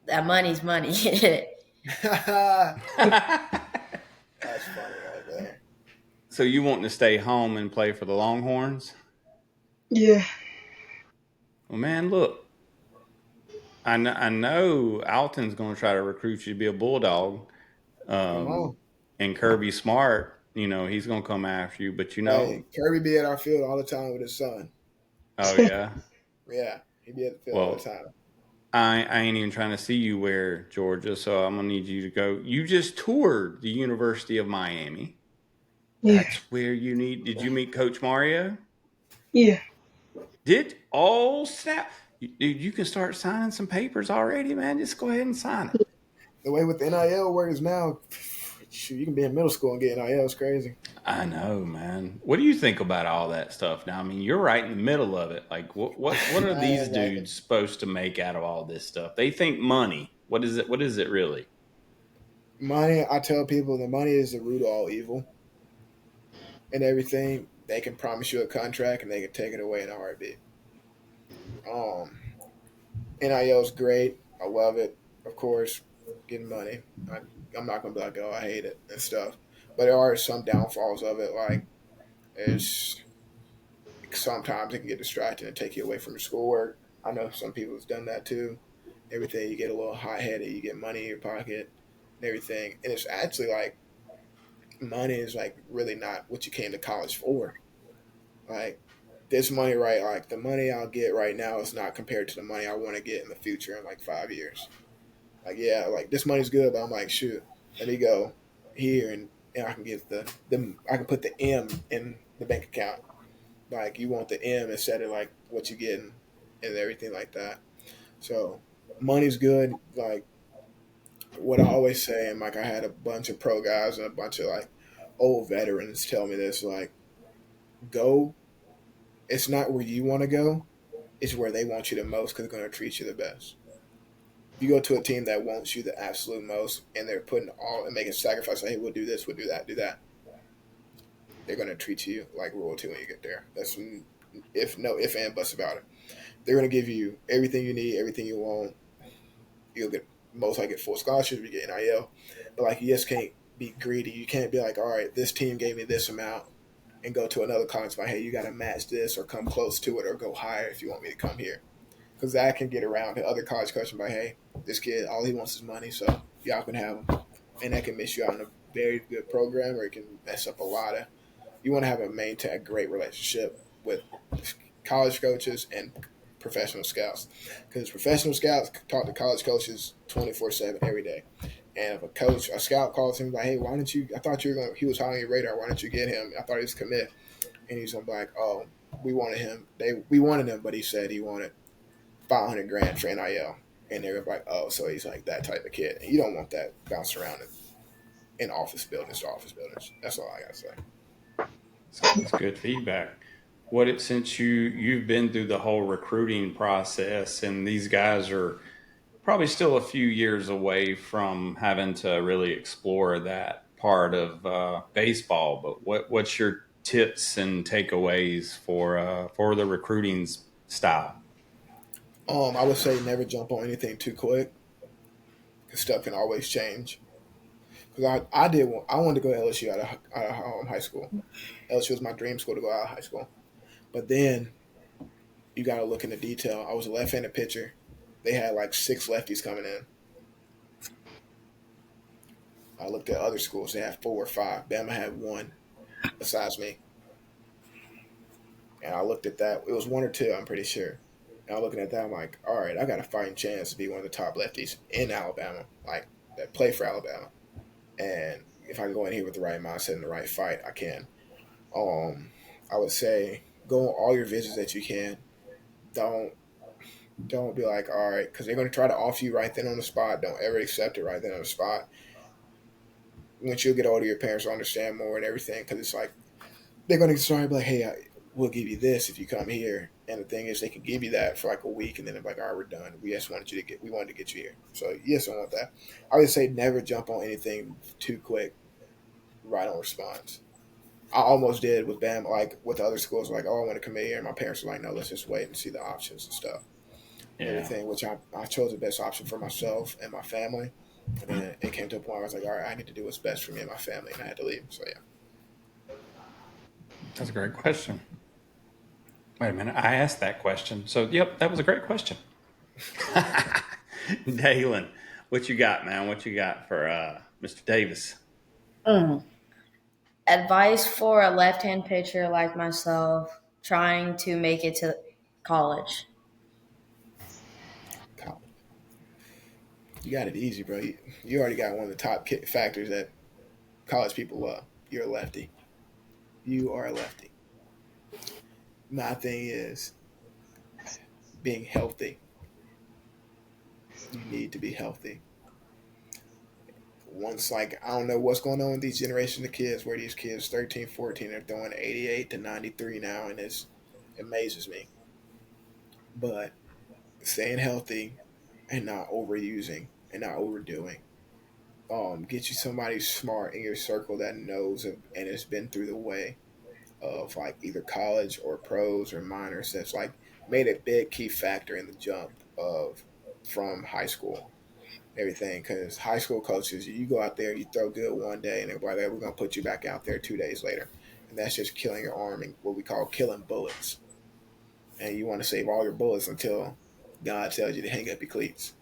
that money's money. That's funny right there. So you wanting to stay home and play for the Longhorns? Yeah. Well, man, look, I know Alton's going to try to recruit you to be a Bulldog, Come on. and Kirby Smart, he's going to come after you. But Hey, Kirby be at our field all the time with his son. oh yeah, Yeah, he be at the field all the well, time. I ain't even trying to see you wear Georgia, so I'm gonna need you to go. You just toured the University of Miami. Yeah. That's where you need. Did you meet Coach Mario? Yeah. Snap. Dude, you can start signing some papers already, man. Just go ahead and sign it. The way with the NIL works now, shoot, you can be in middle school and get NIL. It's crazy. I know, man. What do you think about all that stuff now? I mean, you're right in the middle of it. Like, what are these dudes supposed to make out of all this stuff? They think money. What is it? What is it really? Money, I tell people the money is the root of all evil. And everything, they can promise you a contract and they can take it away in a heartbeat. NIL is great. I love it. Of course, getting money. I'm not gonna be like, oh, I hate it and stuff. But there are some downfalls of it. Like, there's sometimes it can get distracting and take you away from your schoolwork. I know some people have done that too. Everything, you get a little hot headed. You get money in your pocket and everything. And it's actually like money is like really not what you came to college for. Like, this money, right? Like, the money I'll get right now is not compared to the money I want to get in the future in like 5 years. Like, yeah, like this money's good, but I'm like, shoot, let me go here and I can get I can put the M in the bank account. Like, you want the M instead of like what you getting and everything like that. So money's good. Like, what I always say, and like I had a bunch of pro guys and a bunch of like old veterans tell me this, like, go. It's not where you want to go. It's where they want you the most because they're going to treat you the best. If you go to a team that wants you the absolute most and they're putting all and making sacrifices, like, hey, we'll do this, we'll do that, they're going to treat you like royalty when you get there. That's if and buts about it. They're going to give you everything you need, everything you want. You'll get most likely get full scholarships, you get NIL. But like, you just can't be greedy. You can't be like, all right, this team gave me this amount and go to another college by, hey, you got to match this or come close to it or go higher if you want me to come here. Because that can get around to other college coaches by, hey, this kid, all he wants is money, so y'all can have him. And that can miss you out in a very good program or it can mess up a lot of You want to have a maintain a great relationship with college coaches and professional scouts, because professional scouts talk to college coaches 24/7 every day. And if a scout calls him like, "Hey, why didn't you? I thought you were going. He was high on your radar. Why didn't you get him? I thought he was commit." And he's gonna be like, "Oh, we wanted him. We wanted him, but he said he wanted 500 grand for NIL." And they're like, "Oh, so he's like that type of kid." And you don't want that bouncing around in office buildings to office buildings. That's all I gotta say. That's good feedback. Since you've been through the whole recruiting process, and these guys are probably still a few years away from having to really explore that part of baseball. But what's your tips and takeaways for the recruiting style? I would say never jump on anything too quick, because stuff can always change. Because I wanted to go to LSU out of high school. LSU was my dream school to go out of high school. But then you got to look into detail. I was a left-handed pitcher. They had like 6 lefties coming in. I looked at other schools. They had 4 or 5. Bama had 1 besides me. And I looked at that. It was 1 or 2, I'm pretty sure. And I'm looking at that. I'm like, all right, I got a fighting chance to be one of the top lefties in Alabama, like that play for Alabama. And if I can go in here with the right mindset and the right fight, I can. I would say go on all your visits that you can. Don't don't be like, all right, because they're going to try to offer you right then on the spot. Don't ever accept it right then on the spot. Once you get older, your parents will understand more and everything, because it's like they're going to start like, hey, we'll give you this if you come here. And the thing is, they can give you that for like a week, and then they're like, all right, we're done. We wanted to get you here. So yes, I want that. I would say never jump on anything too quick, right on response. I almost did with Bam, like with the other schools, like, oh, I want to come here. And my parents were like, no, let's just wait and see the options and stuff and Yeah, everything, which I chose the best option for myself and my family. And then it came to a point where I was like, all right, I need to do what's best for me and my family. And I had to leave. So, yeah. that's a great question. Wait a minute, I asked that question. So, yep, that was a great question. Dalen, what you got, man? What you got for Mr. Davis? Mm. Advice for a left-hand pitcher like myself trying to make it to college. College. You got it easy, bro. You already got one of the top factors that college people love. You're a lefty. You are a lefty. My thing is being healthy. You need to be healthy. Once, like, I don't know what's going on with these generations of kids, where these kids 13, 14 are throwing 88 to 93 now, and it amazes me. But staying healthy and not overusing and not overdoing. Get you somebody smart in your circle that knows and has been through the way of like either college or pros or minors, that's like made a big key factor in the jump of from high school, everything. Because high school coaches, you go out there, you throw good one day, and they're like, we're gonna put you back out there 2 days later, and that's just killing your arm and what we call killing bullets. And you want to save all your bullets until God tells you to hang up your cleats.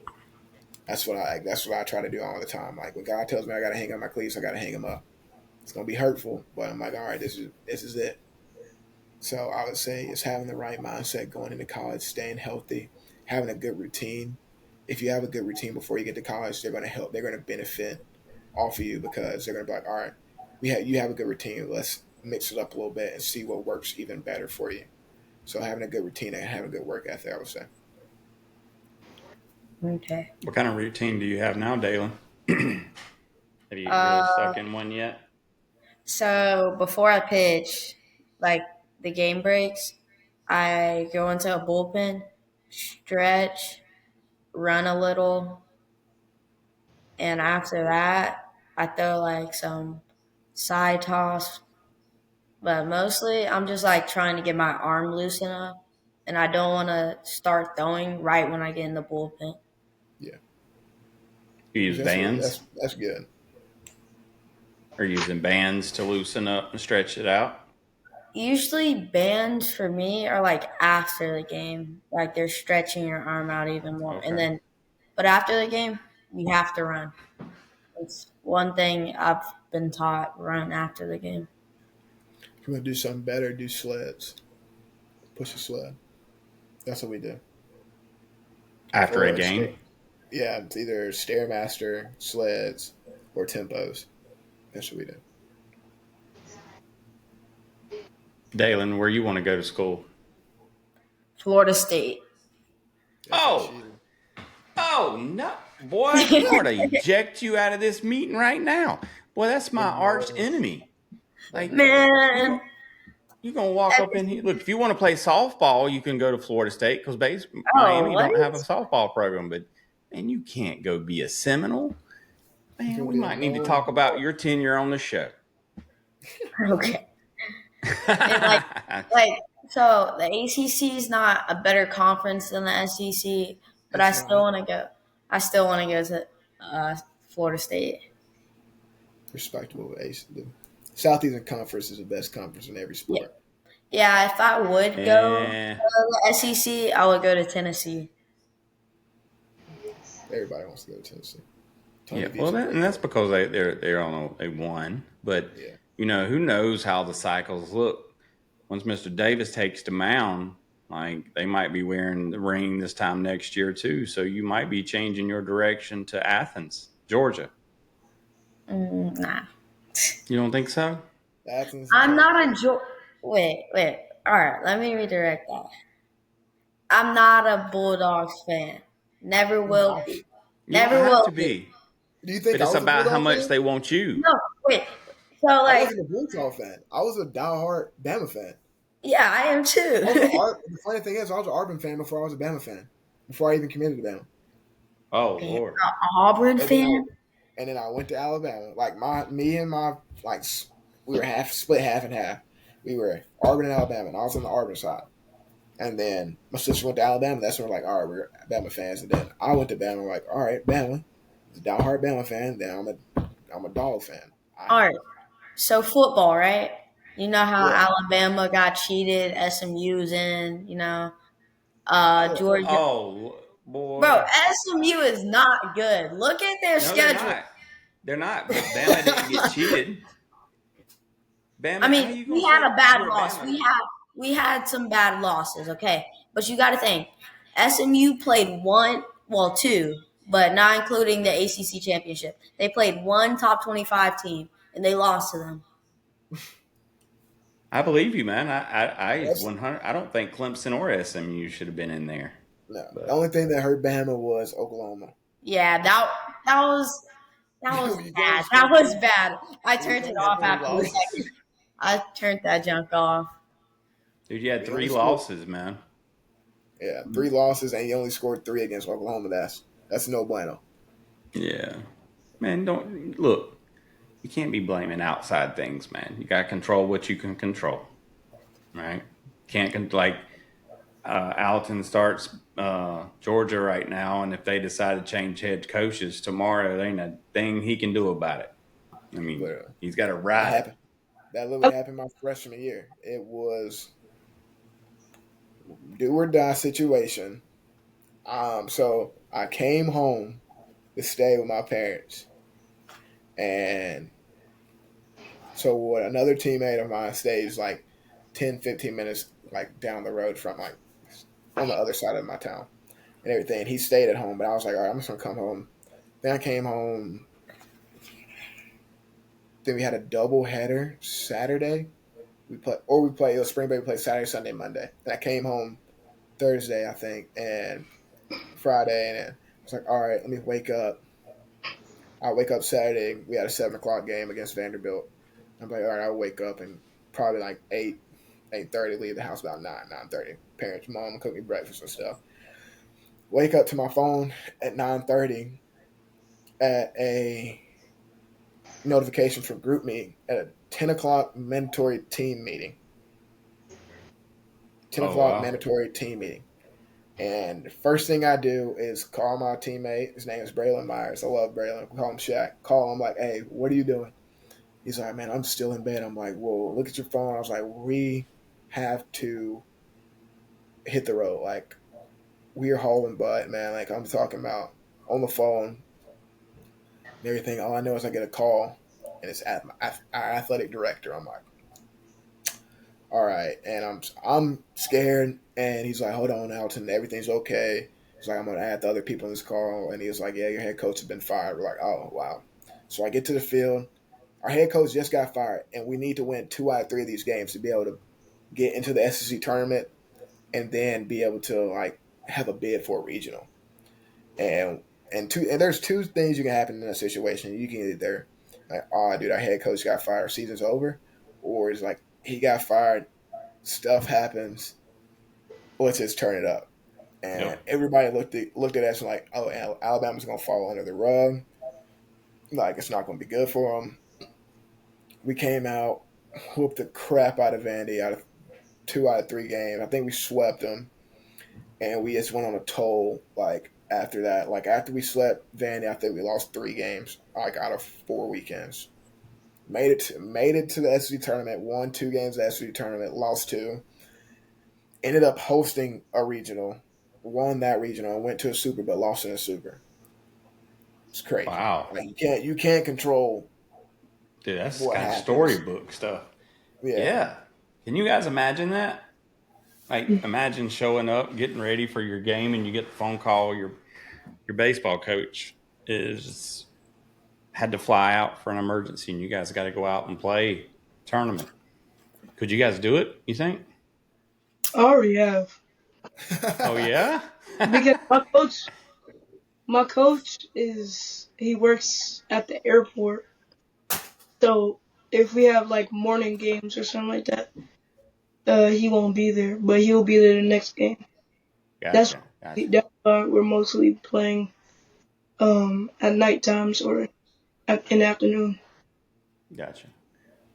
That's what I try to do all the time. Like when God tells me I gotta hang up my cleats, I gotta hang them up. It's gonna be hurtful, but I'm like, all right, this is it. So I would say it's having the right mindset going into college, staying healthy, having a good routine. If you have a good routine before you get to college, they're gonna help. They're gonna benefit off of you, because they're gonna be like, all right, you have a good routine. Let's mix it up a little bit and see what works even better for you. So having a good routine and having a good work ethic, I would say. Okay. What kind of routine do you have now, Dalen? Have you really Uh, stuck in one yet? so before I pitch, like the game breaks, I go into a bullpen, stretch, run a little, and after that, I throw like some side toss. But mostly, I'm just like trying to get my arm loose enough, and I don't want to start throwing right when I get in the bullpen. Yeah, You which use bands? that's good. Or using bands to loosen up and stretch it out? Usually, bands for me are like after the game, like they're stretching your arm out even more, and Okay. then but after the game, you have to run. It's one thing I've been taught: run after the game. If we want to do something better, do sleds. Push a sled. That's what we do. After a Or game. yeah, it's either stairmaster, sleds, or tempos. That's what we do. Dalen, where you want to go to school? Florida State. Oh, FSU. oh no, boy! I'm going to eject you out of this meeting right now. Boy, that's my arch No, enemy. Like no. you, Man. you gonna walk up in here? Look, if you want to play softball, you can go to Florida State because Oh, Miami what? don't have a softball program. But man, you can't go be a Seminole. You Man, can we be a might need to no. talk about your tenure on the show. Okay. And like so the ACC is not a better conference than the SEC, but I It's still not want to go. I still want to go to Florida State. respectable. Ace. The Southeastern Conference is the best conference in every Yeah, sport. yeah. If I would go Eh, to the SEC, I would go to Tennessee. Everybody wants to go to Tennessee. yeah, Tony V's well, a great and that's coach. because they're on they won. But Yeah, who knows how the cycles look? Once Mr. Davis takes the mound, like they might be wearing the ring this time next year too. So you might be changing your direction to Athens, Georgia. Nah, You don't think so? Athens and I'm not Georgia. a Wait. All right, let me redirect that. I'm not a Bulldogs fan. Never You will have to. be. You don't Never have will to be. be, Do you think but I it's was a about how Bulldog much fan? they want you. No, wait. So I like, wasn't a Bulldog fan. I was a diehard Bama fan. yeah, I am I was too. the funny thing is, I was an Auburn fan before I was a Bama fan. Before I even committed to Bama, Oh Damn, Lord. Auburn and then fan. I went to Alabama. Like me and my we were split half and half. We were Auburn and Alabama, and I was on the Auburn side. And then my sister went to Alabama. That's when we're like, all right, we're Bama fans. And then I went to Bama. Like, all right, Bama. I was a diehard Bama fan. Then I'm a Dog fan. All right. So football, right? You know how Yeah. Alabama got cheated, SMU's in, Oh yeah. Georgia. Oh Bro, boy. SMU is not good. Look at their No, they're schedule. not. They're not. But Bama didn't get cheated. I Bama, how mean, you gonna we had say a bad you're a loss. Bama? We had some bad losses, okay? But you got to think, SMU played two, but not including the ACC championship. They played one top 25 team, and they lost to them. I believe you, man. I That's 100. I don't think Clemson or SMU should have been in there. no. The But only thing that hurt Bama was Oklahoma. Yeah, that was You bad. guys That scored was three. bad. I We turned it only had off scored three after the losses, second. I turned that junk off. dude. You had we only three scored. losses, man. Yeah, 3 losses, and you only scored 3 against Oklahoma. That's no bueno. Yeah, man. Don't look. You can't be blaming outside things, man. You got to control what you can control, right? Like Alton starts Georgia right now, and if they decide to change head coaches tomorrow, there ain't a thing he can do about it. I mean, Literally, he's got to that ride it. happened. That literally happened my freshman year. It was do or die situation. So I came home to stay with my parents, and so what? Another teammate of mine stays like 10, 15 minutes like down the road from like on the other side of my town and everything. And he stayed at home, but I was like, all right, I'm just gonna come home. Then I came home. Then we had a double header Saturday. We play. It was spring break. We played Saturday, Sunday, Monday. And I came home Thursday, I think, and Friday, and I was like, all right, let me wake up. I wake up Saturday. We had a 7 o'clock game against Vanderbilt. I'm like, all right, I'll wake up and probably like 8:30, leave the house about 9:30. Parents, mom, cook me breakfast and stuff. Wake up to my phone at 9:30 at a notification from group meeting at a 10 o'clock mandatory team meeting. 10 Oh o'clock wow. mandatory team meeting. And the first thing I do is call my teammate. His name is Braylon Myers. I love Braylon. We call him Shaq. Call him like, hey, what are you doing? He's like, man, I'm still in bed. I'm like, whoa, look at your phone. I was like, we have to hit the road. Like, we are hauling butt, man. Like, I'm talking about on the phone and everything. All I know is I get a call, and it's at our athletic director. I'm like, all right, and I'm scared, and he's like, hold on, Alton, everything's okay. He's like, I'm gonna add the other people in this call, and he was like, yeah, your head coach has been fired. We're like, oh wow. So I get to the field. Our head coach just got fired, and we need to win 2 out of 3 of these games to be able to get into the SEC tournament, and then be able to like have a bid for a regional. And there's two things you can happen in that situation. You can either like, oh dude, our head coach got fired, season's over, or it's like he got fired, stuff happens, let's just turn it up. And Yep. everybody looked at us and like, oh, Alabama's gonna fall under the rug. Like it's not gonna be good for them. We came out, whooped the crap out of Vandy out of 2 out of 3 games. I think we swept them, and we just went on a toll. Like after that, like after we swept Vandy, I think we lost 3 games, like out of 4 weekends. Made it to the SEC tournament. Won 2 games of the SEC tournament. Lost 2. Ended up hosting a regional. Won that regional and went to a super, but lost in a super. It's crazy. Wow. Like you can't control Dude, that's what kind of happens. storybook stuff. Yeah. Yeah. Can you guys imagine that? Like, imagine showing up, getting ready for your game, and you get the phone call. Your baseball coach is had to fly out for an emergency, and you guys got to go out and play tournament. Could you guys do it? You think? I already have Oh yeah. because my coach he works at the airport. So if we have like morning games or something like that, he won't be there, but he'll be there the next game. That's Gotcha. Gotcha. that's why we're mostly playing at night times or in the afternoon. Gotcha.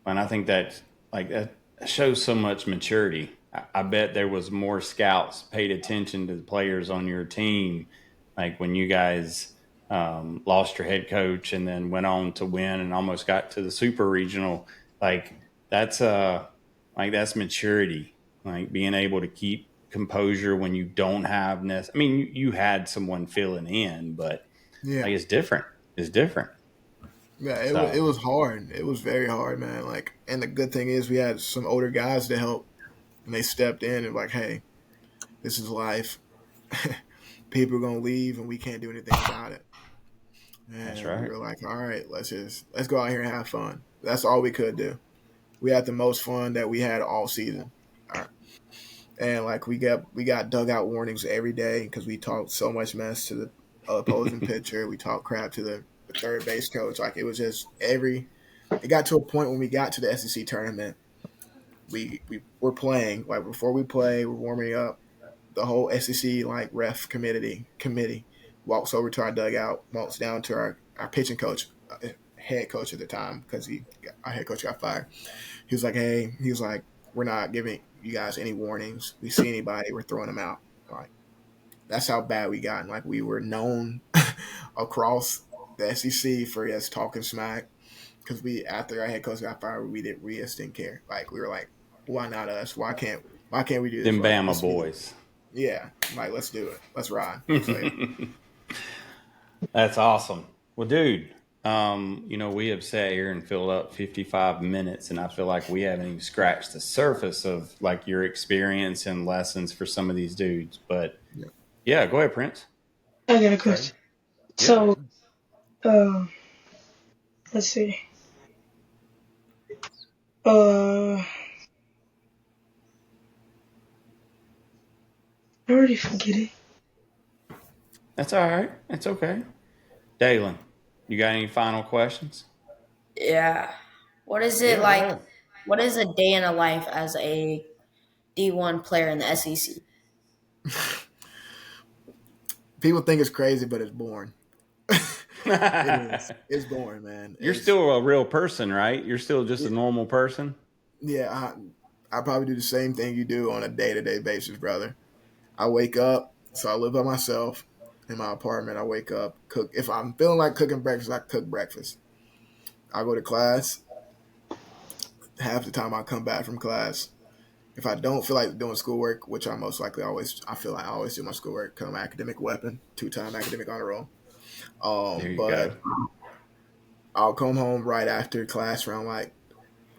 And I think that like that shows so much maturity. I bet there was more scouts paid attention to the players on your team, like when you guys lost your head coach and then went on to win and almost got to the super regional. Like that's that's maturity. Like being able to keep composure when you don't have I mean, you had someone filling in, but Yeah. like it's different. It's different. Yeah, it So was hard. It was very hard, man. Like, and the good thing is we had some older guys to help, and they stepped in and like, hey, this is life. People are gonna leave, and we can't do anything about it. that's And we right. were like, all right, let's go out here and have fun. That's all we could do. We had the most fun that we had all season. All right. And like we got dugout warnings every day because we talked so much mess to the opposing pitcher. We talked crap to the third base coach. Like it was just every. It got to a point when we got to the SEC tournament. We were playing like before we play. We're warming up. The whole SEC like ref committee walks over to our dugout, walks down to our pitching coach, head coach at the time because our head coach got fired. He was like, hey, he was like, we're not giving you guys any warnings. We see anybody, we're throwing them out. Like that's how bad we got. And like we were known across the SEC for us talking smack because we after our head coach got fired, we just didn't care. Like we were like, why not us? Why can't we do this Them right? Bama Let's be boys. yeah. Like let's do it. Let's ride. So yeah. That's awesome. Well, dude, we have sat here and filled up 55 minutes, and I feel like we haven't even scratched the surface of like your experience and lessons for some of these dudes. But Yeah. yeah, go ahead, Prince. I got a Sorry. question. Yeah. So, uh, let's see. Uh, I already forget it. That's all right. That's okay. Dalen, you got any final questions? Yeah. What is it Yeah, go like? ahead. What is a day in a life as a D1 player in the SEC? People think it's crazy, but it's boring. It is. It's boring, man. You're still a real person, right? You're still just a It, normal person. yeah. I probably do the same thing you do on a day to day basis, brother. I wake up, so I live by myself in my apartment. I wake up, cook. If I'm feeling like cooking breakfast, I cook breakfast. I go to class. Half the time I come back from class. If I don't feel like doing schoolwork, which I most likely I feel like I always do my schoolwork because I'm an academic weapon, 2-time academic honor roll. There you go. But I'll come home right after class around like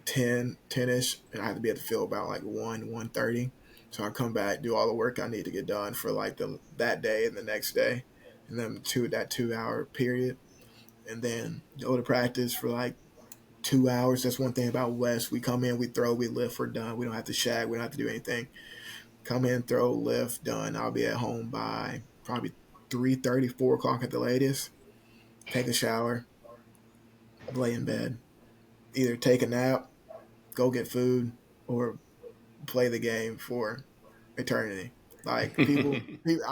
10ish, and I have to be at the field about like 1:30. So I come back, do all the work I need to get done for like that day and the next day, and then that 2 hour period, and then go to practice for like 2 hours. That's one thing about West. We come in, we throw, we lift, we're done. We don't have to shag, we don't have to do anything. Come in, throw, lift, done. I'll be at home by probably 3:30, 4 o'clock at the latest. Take a shower, lay in bed, either take a nap, go get food, or play the game for eternity. Like I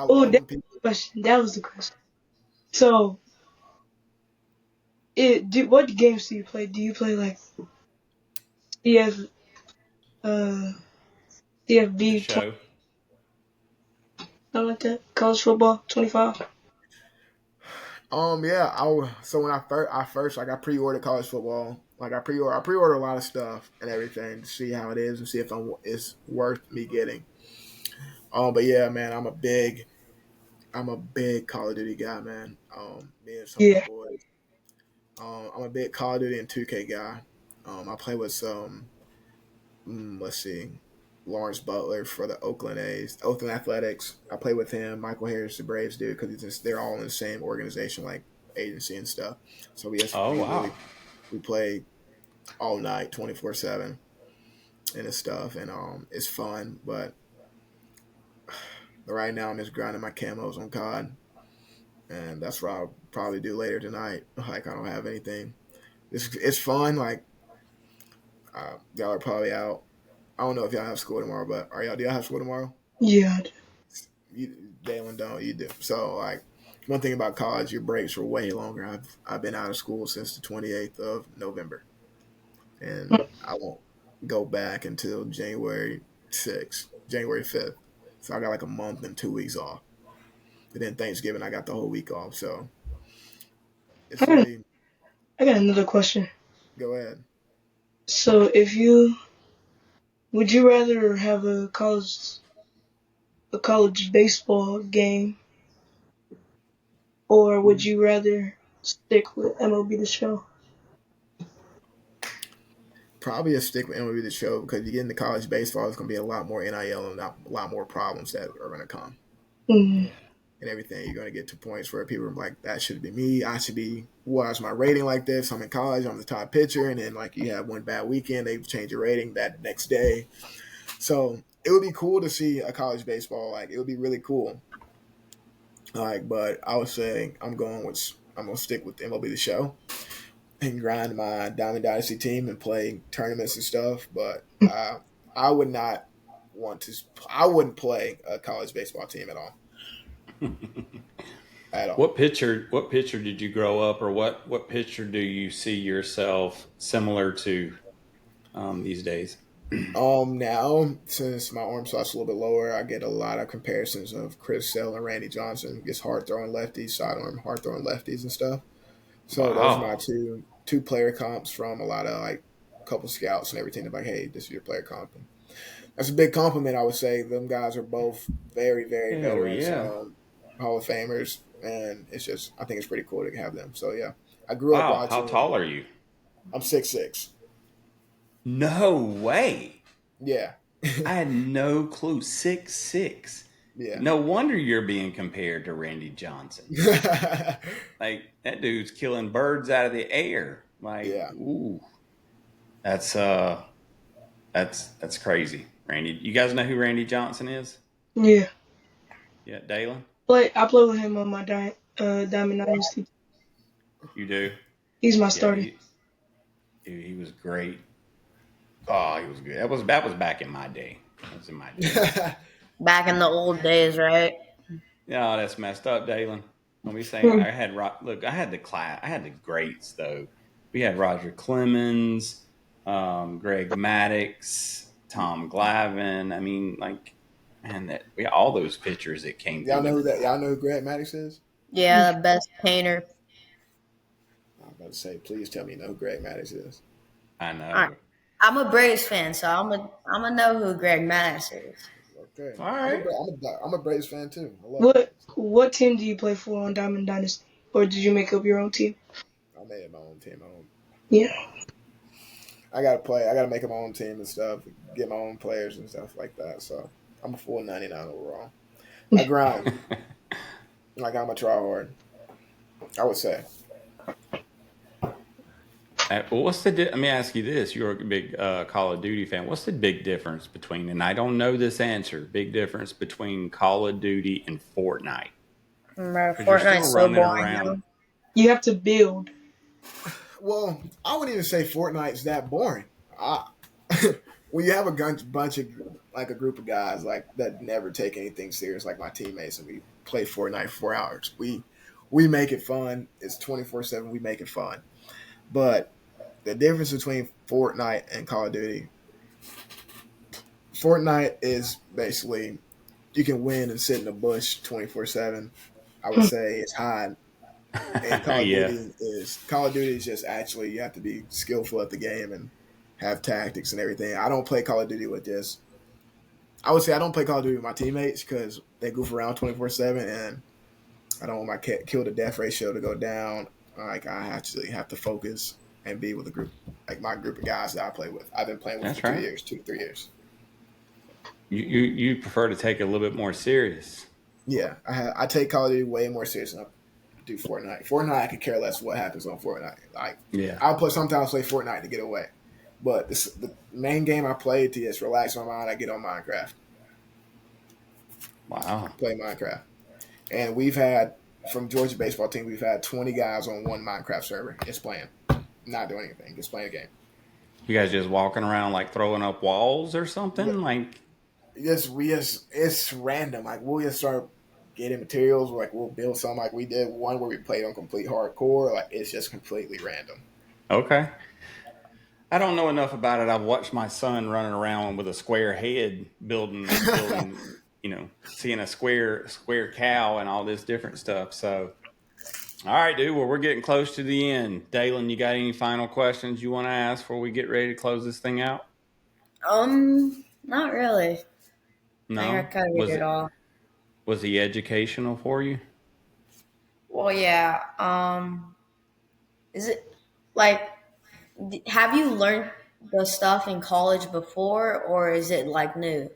Oh, love that when people. was the question. That was the question. So, what games do you play? Do you play like CF, uh, The CFB 20, show. something like that? College football 25. Yeah, so when I first like I pre-ordered college football. Like I pre-order a lot of stuff and everything to see how it is and see if it's worth me getting. But yeah, man, I'm a big Call of Duty guy, man. Me and some of my Yeah, boys. I'm a big Call of Duty and 2K guy. I play with some, let's see, Lawrence Butler for the Oakland Athletics. I play with him. Michael Harris, the Braves dude, because they're all in the same organization, like agency and stuff. So Oh we wow. really we play all night, 24/7, and it's stuff, and it's fun. But right now, I'm just grinding my camos on COD, and that's what I'll probably do later tonight. Like I don't have anything. It's fun. Like y'all are probably out. I don't know if y'all have school tomorrow, but do y'all have school tomorrow? yeah. Dalen don't. You do. So like one thing about college, your breaks are way longer. I've been out of school since the 28th of November, and I won't go back until January 5th. So I got like a month and 2 weeks off. And then Thanksgiving, I got the whole week off. So I it's got, really I got another question. go ahead. So, would you rather have a college baseball game, or would you rather stick with MLB The Show? Probably a stick with MLB The Show because you get into college baseball, there's going to be a lot more NIL and a lot more problems that are going to come. Mm, And everything. You're going to get to points where people are like, that should be me. I should be, why is my rating like this? I'm in college, I'm the top pitcher. And then, like, you have one bad weekend, they change your rating that next day. So it would be cool to see a college baseball. Like, it would be really cool. Like, but I would say I'm going to stick with MLB The Show and grind my Diamond Dynasty team and play tournaments and stuff. But I would not I wouldn't play a college baseball team at all. At all. What pitcher did you grow up, or what pitcher do you see yourself similar to these days? Now since my arm slot's a little bit lower, I get a lot of comparisons of Chris Sale and Randy Johnson. Gets hard throwing lefties, sidearm hard throwing lefties and stuff. So those are my Wow. two player comps from a lot of like a couple scouts and everything. They're like, hey, this is your player comp. And that's a big compliment, I would say. Them guys are both very, very Hell veterans, yeah. Hall of Famers, and I think it's pretty cool to have them. So yeah, I grew up Wow. How watching. tall are you? I'm 6'6". No way. Yeah, I had no clue. 6'6". yeah. No wonder you're being compared to Randy Johnson. Like that dude's killing birds out of the air. Like, Yeah. ooh, that's that's crazy. Randy, you guys know who Randy Johnson is? yeah. Yeah, Dalen, I play with him on my Diamond Dynasty. you do. He's my Yeah, starter. he was great. Oh, he was good. That was back in my day. That was in my day. Back in the old days, right? Yeah, that's messed up, Dalen. Let me say, Hmm. I had the greats though. We had Roger Clemens, Greg Maddux, Tom Glavine. I mean, like, man, we had all those pitchers that came through Y'all know the who that? door. Y'all know who Grant Maddox is? Yeah, the best painter. I'm about to say, please tell me you know who Greg Maddox is. I All right. know. I'm a Braves fan, so I'm a know who Greg Maddox is. Okay, All right. I'm a Braves fan too. I love What Braves. what team do you play for on Diamond Dynasty, or did you make up your own team? I made my own team. Yeah. I gotta play. I gotta make my own team and stuff, get my own players and stuff like that. So I'm a full 99 overall. I grind. Like I'm a try hard. I would say. Let me ask you this: you're a big Call of Duty fan. What's the big difference between? And I don't know this answer. Big difference between Call of Duty and Fortnite Bro, because you're still Fortnite's so running boring around. now. You have to build. Well, I wouldn't even say Fortnite's that boring. I, when you have bunch of like a group of guys like that never take anything serious, like my teammates, and we play Fortnite for 4 hours. We make it fun. It's 24/7. We make it fun. But the difference between Fortnite and Call of Duty, Fortnite is basically you can win and sit in the bush 24/7. I would say it's high. And Yeah, Call of Duty is just actually you have to be skillful at the game and have tactics and everything. I don't play Call of Duty with this. I would say I don't play Call of Duty with my teammates because they goof around 24/7, and I don't want my kill to death ratio to go down. Like I actually have to focus and be with a group, like my group of guys that I play with. I've been playing with for that's 2 right. years, 2 to 3 years. You prefer to take it a little bit more serious. Yeah, I take Call of Duty way more serious than I do Fortnite. Fortnite, I could care less what happens on Fortnite. Like Yeah. I'll sometimes play Fortnite to get away, but the main game I play to just relax my mind. I get on Minecraft, Wow. play Minecraft, and we've had from Georgia baseball team we've had 20 guys on one Minecraft server just playing, not doing anything, just playing a game. You guys just walking around like throwing up walls or something? Like, It's random. Like we'll just start getting materials. Like we'll build something. Like we did one where we played on complete hardcore. Like it's just completely random. okay. I don't know enough about it. I've watched my son running around with a square head building, seeing a square cow and all this different stuff. So, all right, dude. Well, we're getting close to the end. Dalen, you got any final questions you want to ask before we get ready to close this thing out? Not really. I think I No? covered it all. Was he educational for you? Well, yeah. Is it like have you learned the stuff in college before, or is it like new?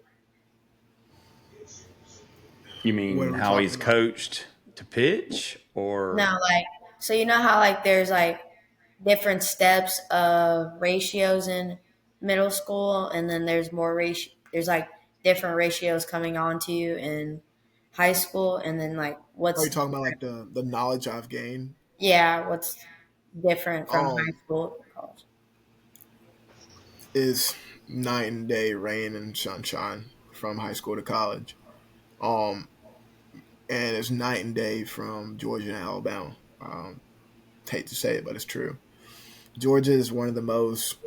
You What mean are we how talking he's about? coached to pitch or Now, like, so you know how like there's like different steps of ratios in middle school, and then there's more ratio. There's like different ratios coming on to you in high school, and then like Are you what's talking about like the knowledge I've gained? what's different from high Um, school to college. is night and day, rain and sunshine from high school to college. Um, and it's night and day from Georgia and Alabama. Hate to say it, but it's true. Georgia is one of the most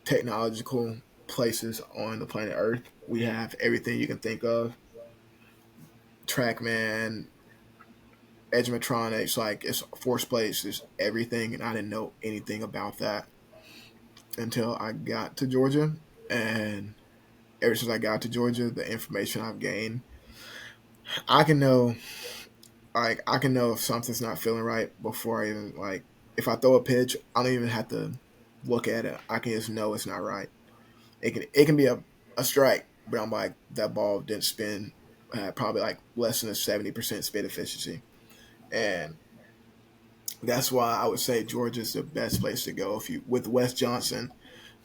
technological places on the planet Earth. We have everything you can think of. TrackMan, Edgemetronics, like it's force plates, it's everything, and I didn't know anything about that until I got to Georgia. And ever since I got to Georgia, the information I've gained, I can know, I can know if something's not feeling right before I even if I throw a pitch, I don't even have to look at it. I can just know it's not right. It can be a strike, but I'm like that ball didn't spin, probably like less than a 70% spin efficiency, and that's why I would say Georgia's the best place to go if you with Wes Johnson,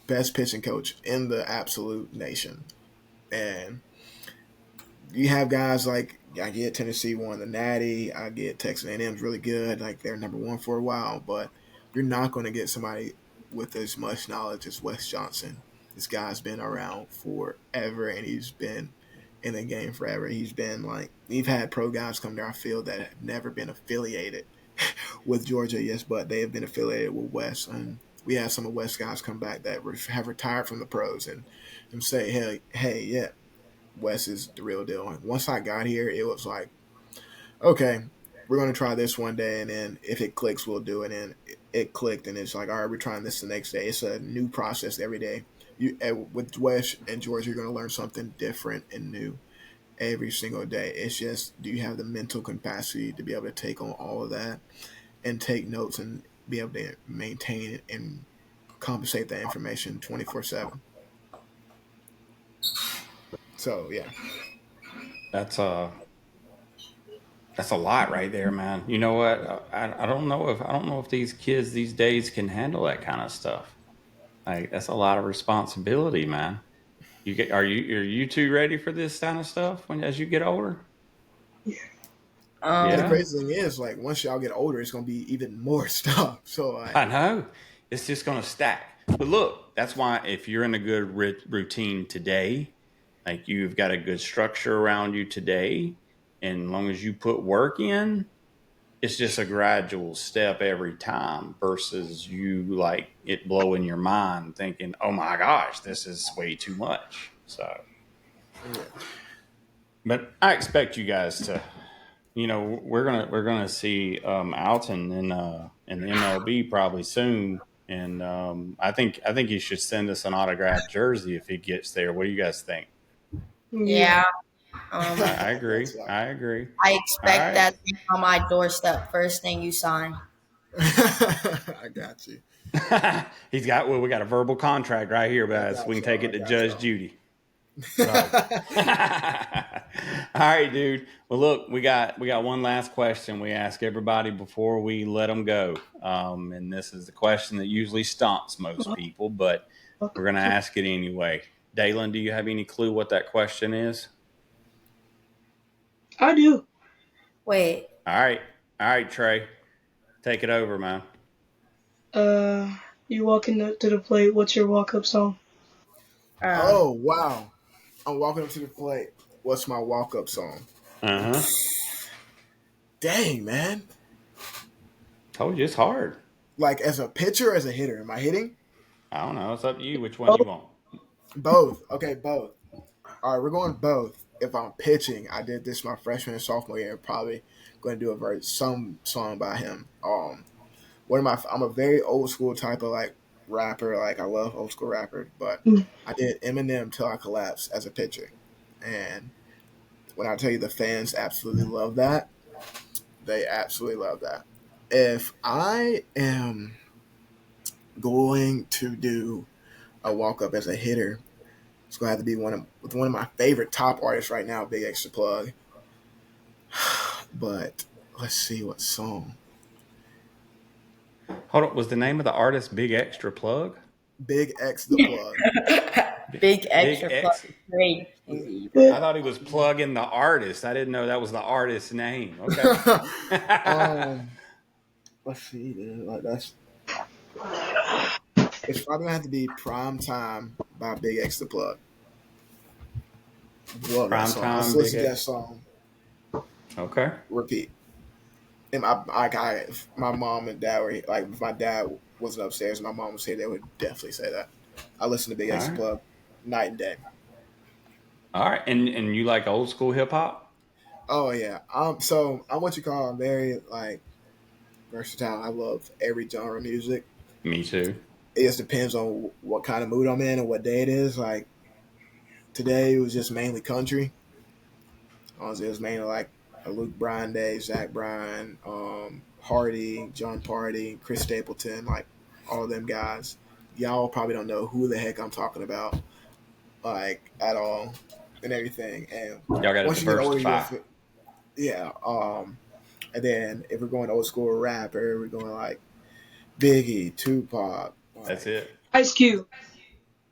best pitching coach in the absolute nation, and you have guys like I get Tennessee won the Natty, I get Texas A&M's really good, like they're number one for a while, but you're not going to get somebody with as much knowledge as Wes Johnson. This guy's been around forever, and he's been in the game forever. He's been like we've had pro guys come to our field that have never been affiliated with Georgia, yes, but they have been affiliated with West, and we have some of West guys come back that have retired from the pros and say, hey, yeah, West is the real deal. And once I got here, it was like, okay, we're going to try this one day, and then if it clicks, we'll do it. And it clicked, and it's like, all right, we're trying this the next day. It's a new process every day. With West and Georgia, you're going to learn something different and new every single day. It's just, do you have the mental capacity to be able to take on all of that and take notes and be able to maintain it and compensate that information 24/7. So yeah. That's that's a lot right there, man. You know what? I don't know if these kids these days can handle that kind of stuff. Like that's a lot of responsibility, man. Are you two ready for this kind of stuff when as you get older? And the Yeah, crazy thing is, like, once y'all get older, it's gonna be even more stuff. So like, I know. It's just going to stack. But look, that's why if you're in a good routine today, like you've got a good structure around you today, and as long as you put work in, it's just a gradual step every time versus you like it blowing your mind thinking, oh my gosh, this is way too much. So, yeah. but I expect you guys to, we're gonna see Alton in the MLB probably soon, and I think he should send us an autographed jersey if he gets there. What do you guys think? Yeah. Yeah. I agree. That's right. I agree. I All expect right. that to be on my doorstep first thing you sign. I got you. We got a verbal contract right here, I guys. We got can take y'all. it I to got Judge Judy. So, all right, dude. Well, look, we got one last question we ask everybody before we let them go, and this is the question that usually stomps most people, but we're gonna ask it anyway. Dalen, do you have any clue what that question is? I do. Wait. All right, Trey, take it over, man. Uh, you walk to the plate. What's your walk up song? Uh, Oh wow! I'm walking up to the plate. What's my walk up song? Uh huh. Dang man! Told you it's hard. Like as a pitcher, or as a hitter, am I hitting? I don't know. It's up to you. Which one Oh, you want? Both. Okay, both. All right, we're going both. If I'm pitching, I did this my freshman and sophomore year. Probably going to do some song by him. I'm a very old school type of like rapper. Like I love old school rappers, but mm, I did Eminem till I collapsed as a pitcher. And when I tell you the fans absolutely love that, they absolutely love that. If I am going to do a walk up as a hitter, it's gonna have to be one of my favorite top artists right now, Big Extra Plug. But let's see what song. Hold on. Was the name of the artist Big Extra Plug? Big X the Plug. big Big extra plus X. great. I thought he was plugging the artist. I didn't know that was the artist's name. Okay. um, let's see, dude. Like that's it's probably gonna have to be Prime Time by Big X the Plug. Love that Prime song. Let's time, Big listen to that X. song. Okay. Repeat. And my mom and dad were like, if my dad wasn't upstairs, my mom was here, they would definitely say that. I listen to Big All X the right. Plug night and day. All right. And you like old school hip hop? Oh yeah. So I'm what you call very like versatile. I love every genre of music. Me too. It just depends on what kind of mood I'm in and what day it is. Like today it was just mainly country. It was mainly like a Luke Bryan day, Zach Bryan, Hardy, John Party, Chris Stapleton, like all of them guys. Y'all probably don't know who the heck I'm talking about, like at all, and everything. And Y'all got to once you get older, diversify. yeah. And then if we're going old school rapper, we're going like Biggie, Tupac, That's like it. Ice Cube.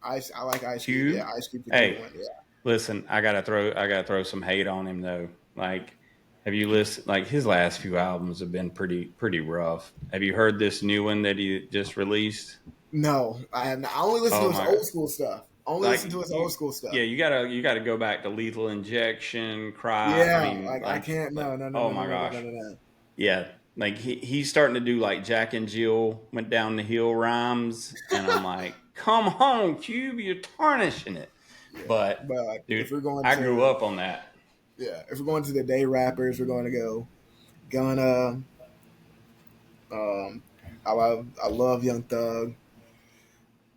I like Ice Cube. Cube. Yeah, Ice Cube's a good Hey, one. Yeah. listen, I gotta throw some hate on him though. Like, have you listened? Like his last few albums have been pretty rough. Have you heard this new one that he just released? No, I have not. I only listen Oh to his my! old school stuff. Only Like listen to his old you, school stuff. yeah, you gotta go back to Lethal Injection, Cry. I Yeah, mean, like I can't. like No, no, no, oh no, no, my no, no, gosh, no, no. yeah. Like he's starting to do like Jack and Jill went down the hill rhymes, and I'm like, come on, Cube, you're tarnishing it. Yeah, But but like, dude, if we're going I grew to up on that. if we're going to the day rappers, we're going to go Gunna. Um, I love Young Thug.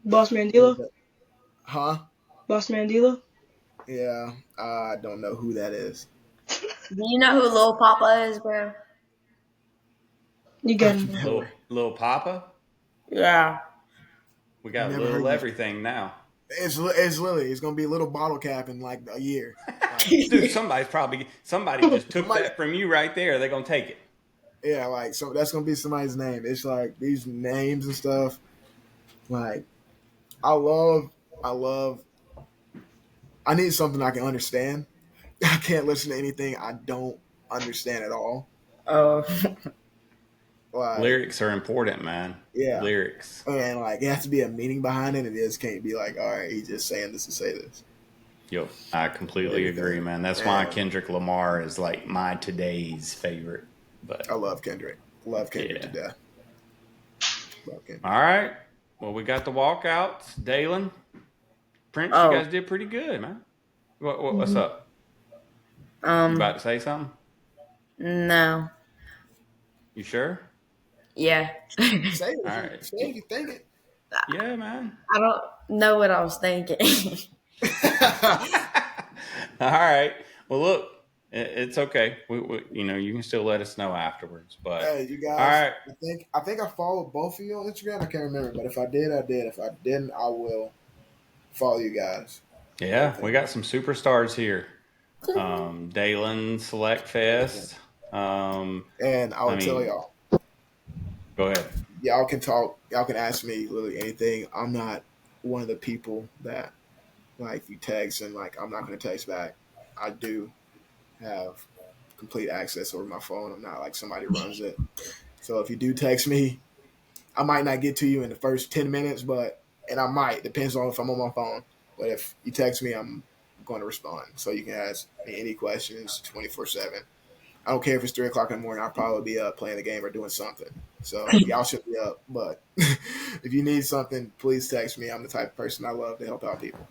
Boss Mandela. Huh? Boss Mandela. Yeah, I don't know who that is. Do you know who Lil Papa is, bro? You got I've him. never. Little Papa. Yeah. We got Never little heard everything now. It's literally it's gonna be a little bottle cap in like a year. Like, Dude, somebody just took that from you right there. They're gonna take it. Yeah, like so that's gonna be somebody's name. It's like these names and stuff. Like I love I need something I can understand. I can't listen to anything I don't understand at all. Oh, Like Lyrics are important, man. yeah. Lyrics. And like it has to be a meaning behind it. It just can't be like, all right, he's just saying this to say this. Yep, I completely agree, man. That's why Kendrick Lamar is like my today's favorite. But I love Kendrick. Love Kendrick to death. Love Kendrick. All right. Well, we got the walkouts. Dalen, Prince, you guys did pretty good, man. What's up? You about to say something? No. You sure? Yeah. Say it. All right. Say it. You think it. Yeah, man. I don't know what I was thinking. All right. Well, look, it's okay. We you can still let us know afterwards. But hey, you guys. All right. I think I followed both of you on Instagram. I can't remember, but if I did, I did. If I didn't, I will follow you guys. Yeah, we got some superstars here. Dalen Select Fest. And I'll tell y'all. Go ahead. Y'all can talk. Y'all can ask me literally anything. I'm not one of the people that like you text and like I'm not going to text back. I do have complete access over my phone. I'm not like somebody runs it. So if you do text me, I might not get to you in the first 10 minutes, and I might, depends on if I'm on my phone. But if you text me, I'm going to respond. So you can ask me any questions 24/7. I don't care if it's 3 o'clock in the morning. I'll probably be up playing the game or doing something. So y'all should be up. But if you need something, please text me. I'm the type of person I love to help out people.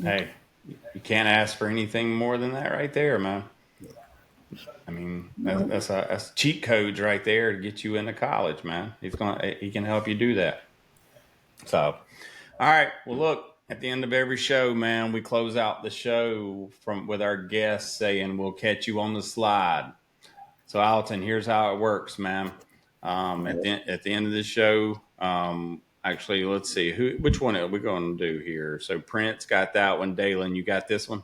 Hey, you can't ask for anything more than that right there, man. I mean, that's cheat codes right there to get you into college, man. He can help you do that. So, all right. Well, look, at the end of every show, man, we close out the show with our guests saying, "We'll catch you on the slide." So, Alton, here's how it works, man. At the end of the show, actually, let's see which one are we going to do here. So, Prince got that one. Dalen, you got this one.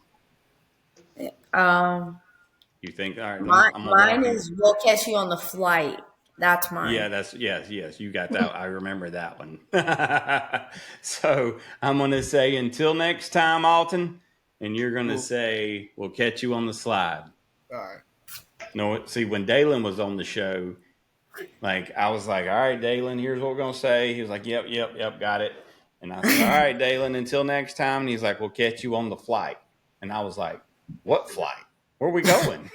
You think? All right. Mine is "We'll catch you on the flight." That's mine. Yeah, yes. You got that. I remember that one. So I'm going to say until next time, Alton, and you're going to say we'll catch you on the slide. All right. No, see, when Dalen was on the show, like I was like, all right, Dalen, here's what we're going to say. He was like, yep, got it. And I said, all right, Dalen, until next time. And he's like, we'll catch you on the flight. And I was like, what flight? Where are we going?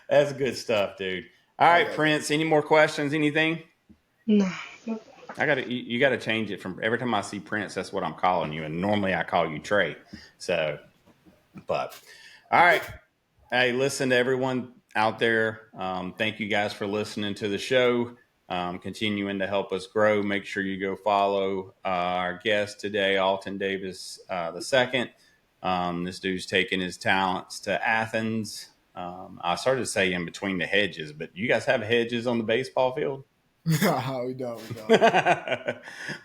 That's good stuff, dude. All right, Prince, any more questions, anything? No. You got to change it from every time I see Prince, that's what I'm calling you. And normally I call you Trey. So, but all right. Hey, listen to everyone out there. Thank you guys for listening to the show, continuing to help us grow. Make sure you go follow our guest today, Alton Davis II. This dude's taking his talents to Athens. I started to say in between the hedges, but you guys have hedges on the baseball field? No, we don't.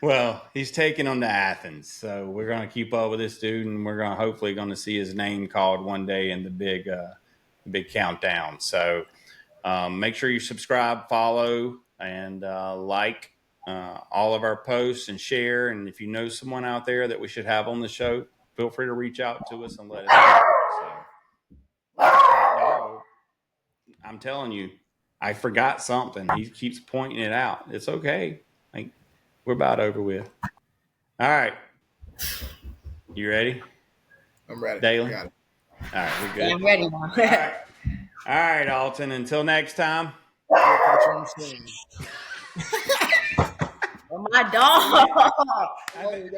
Well, he's taking them to Athens, so we're going to keep up with this dude, and we're hopefully going to see his name called one day in the big countdown. So make sure you subscribe, follow, and like all of our posts and share. And if you know someone out there that we should have on the show, feel free to reach out to us and let us know. So, I'm telling you, I forgot something. He keeps pointing it out. It's okay. Like, we're about over with. All right. You ready? I'm ready. Dalen? Got it. All right, we're good. Yeah, I'm ready now. All right, Alton. Until next time. Oh, my dog. Oh, you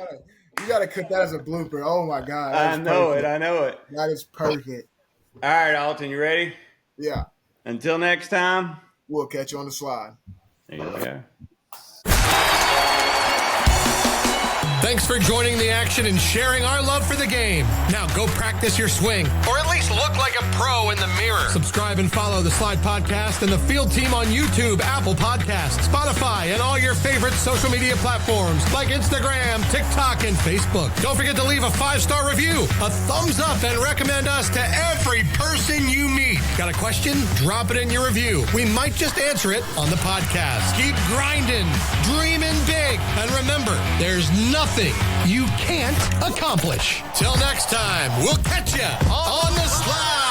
gotta cut that as a blooper. Oh my God. I know it. That is perfect. All right, Alton, you ready? Yeah. Until next time. We'll catch you on the slide. There you go. Thanks for joining the action and sharing our love for the game. Now go practice your swing, or at least look like a pro in the mirror. Subscribe and follow the Slide Podcast and the Field Team on YouTube, Apple Podcasts, Spotify, and all your favorite social media platforms like Instagram, TikTok, and Facebook. Don't forget to leave a 5-star review, a thumbs up, and recommend us to every person you meet. Got a question? Drop it in your review. We might just answer it on the podcast. Keep grinding, dreaming big, and remember, there's nothing you can't accomplish. Till next time, we'll catch you on the slide.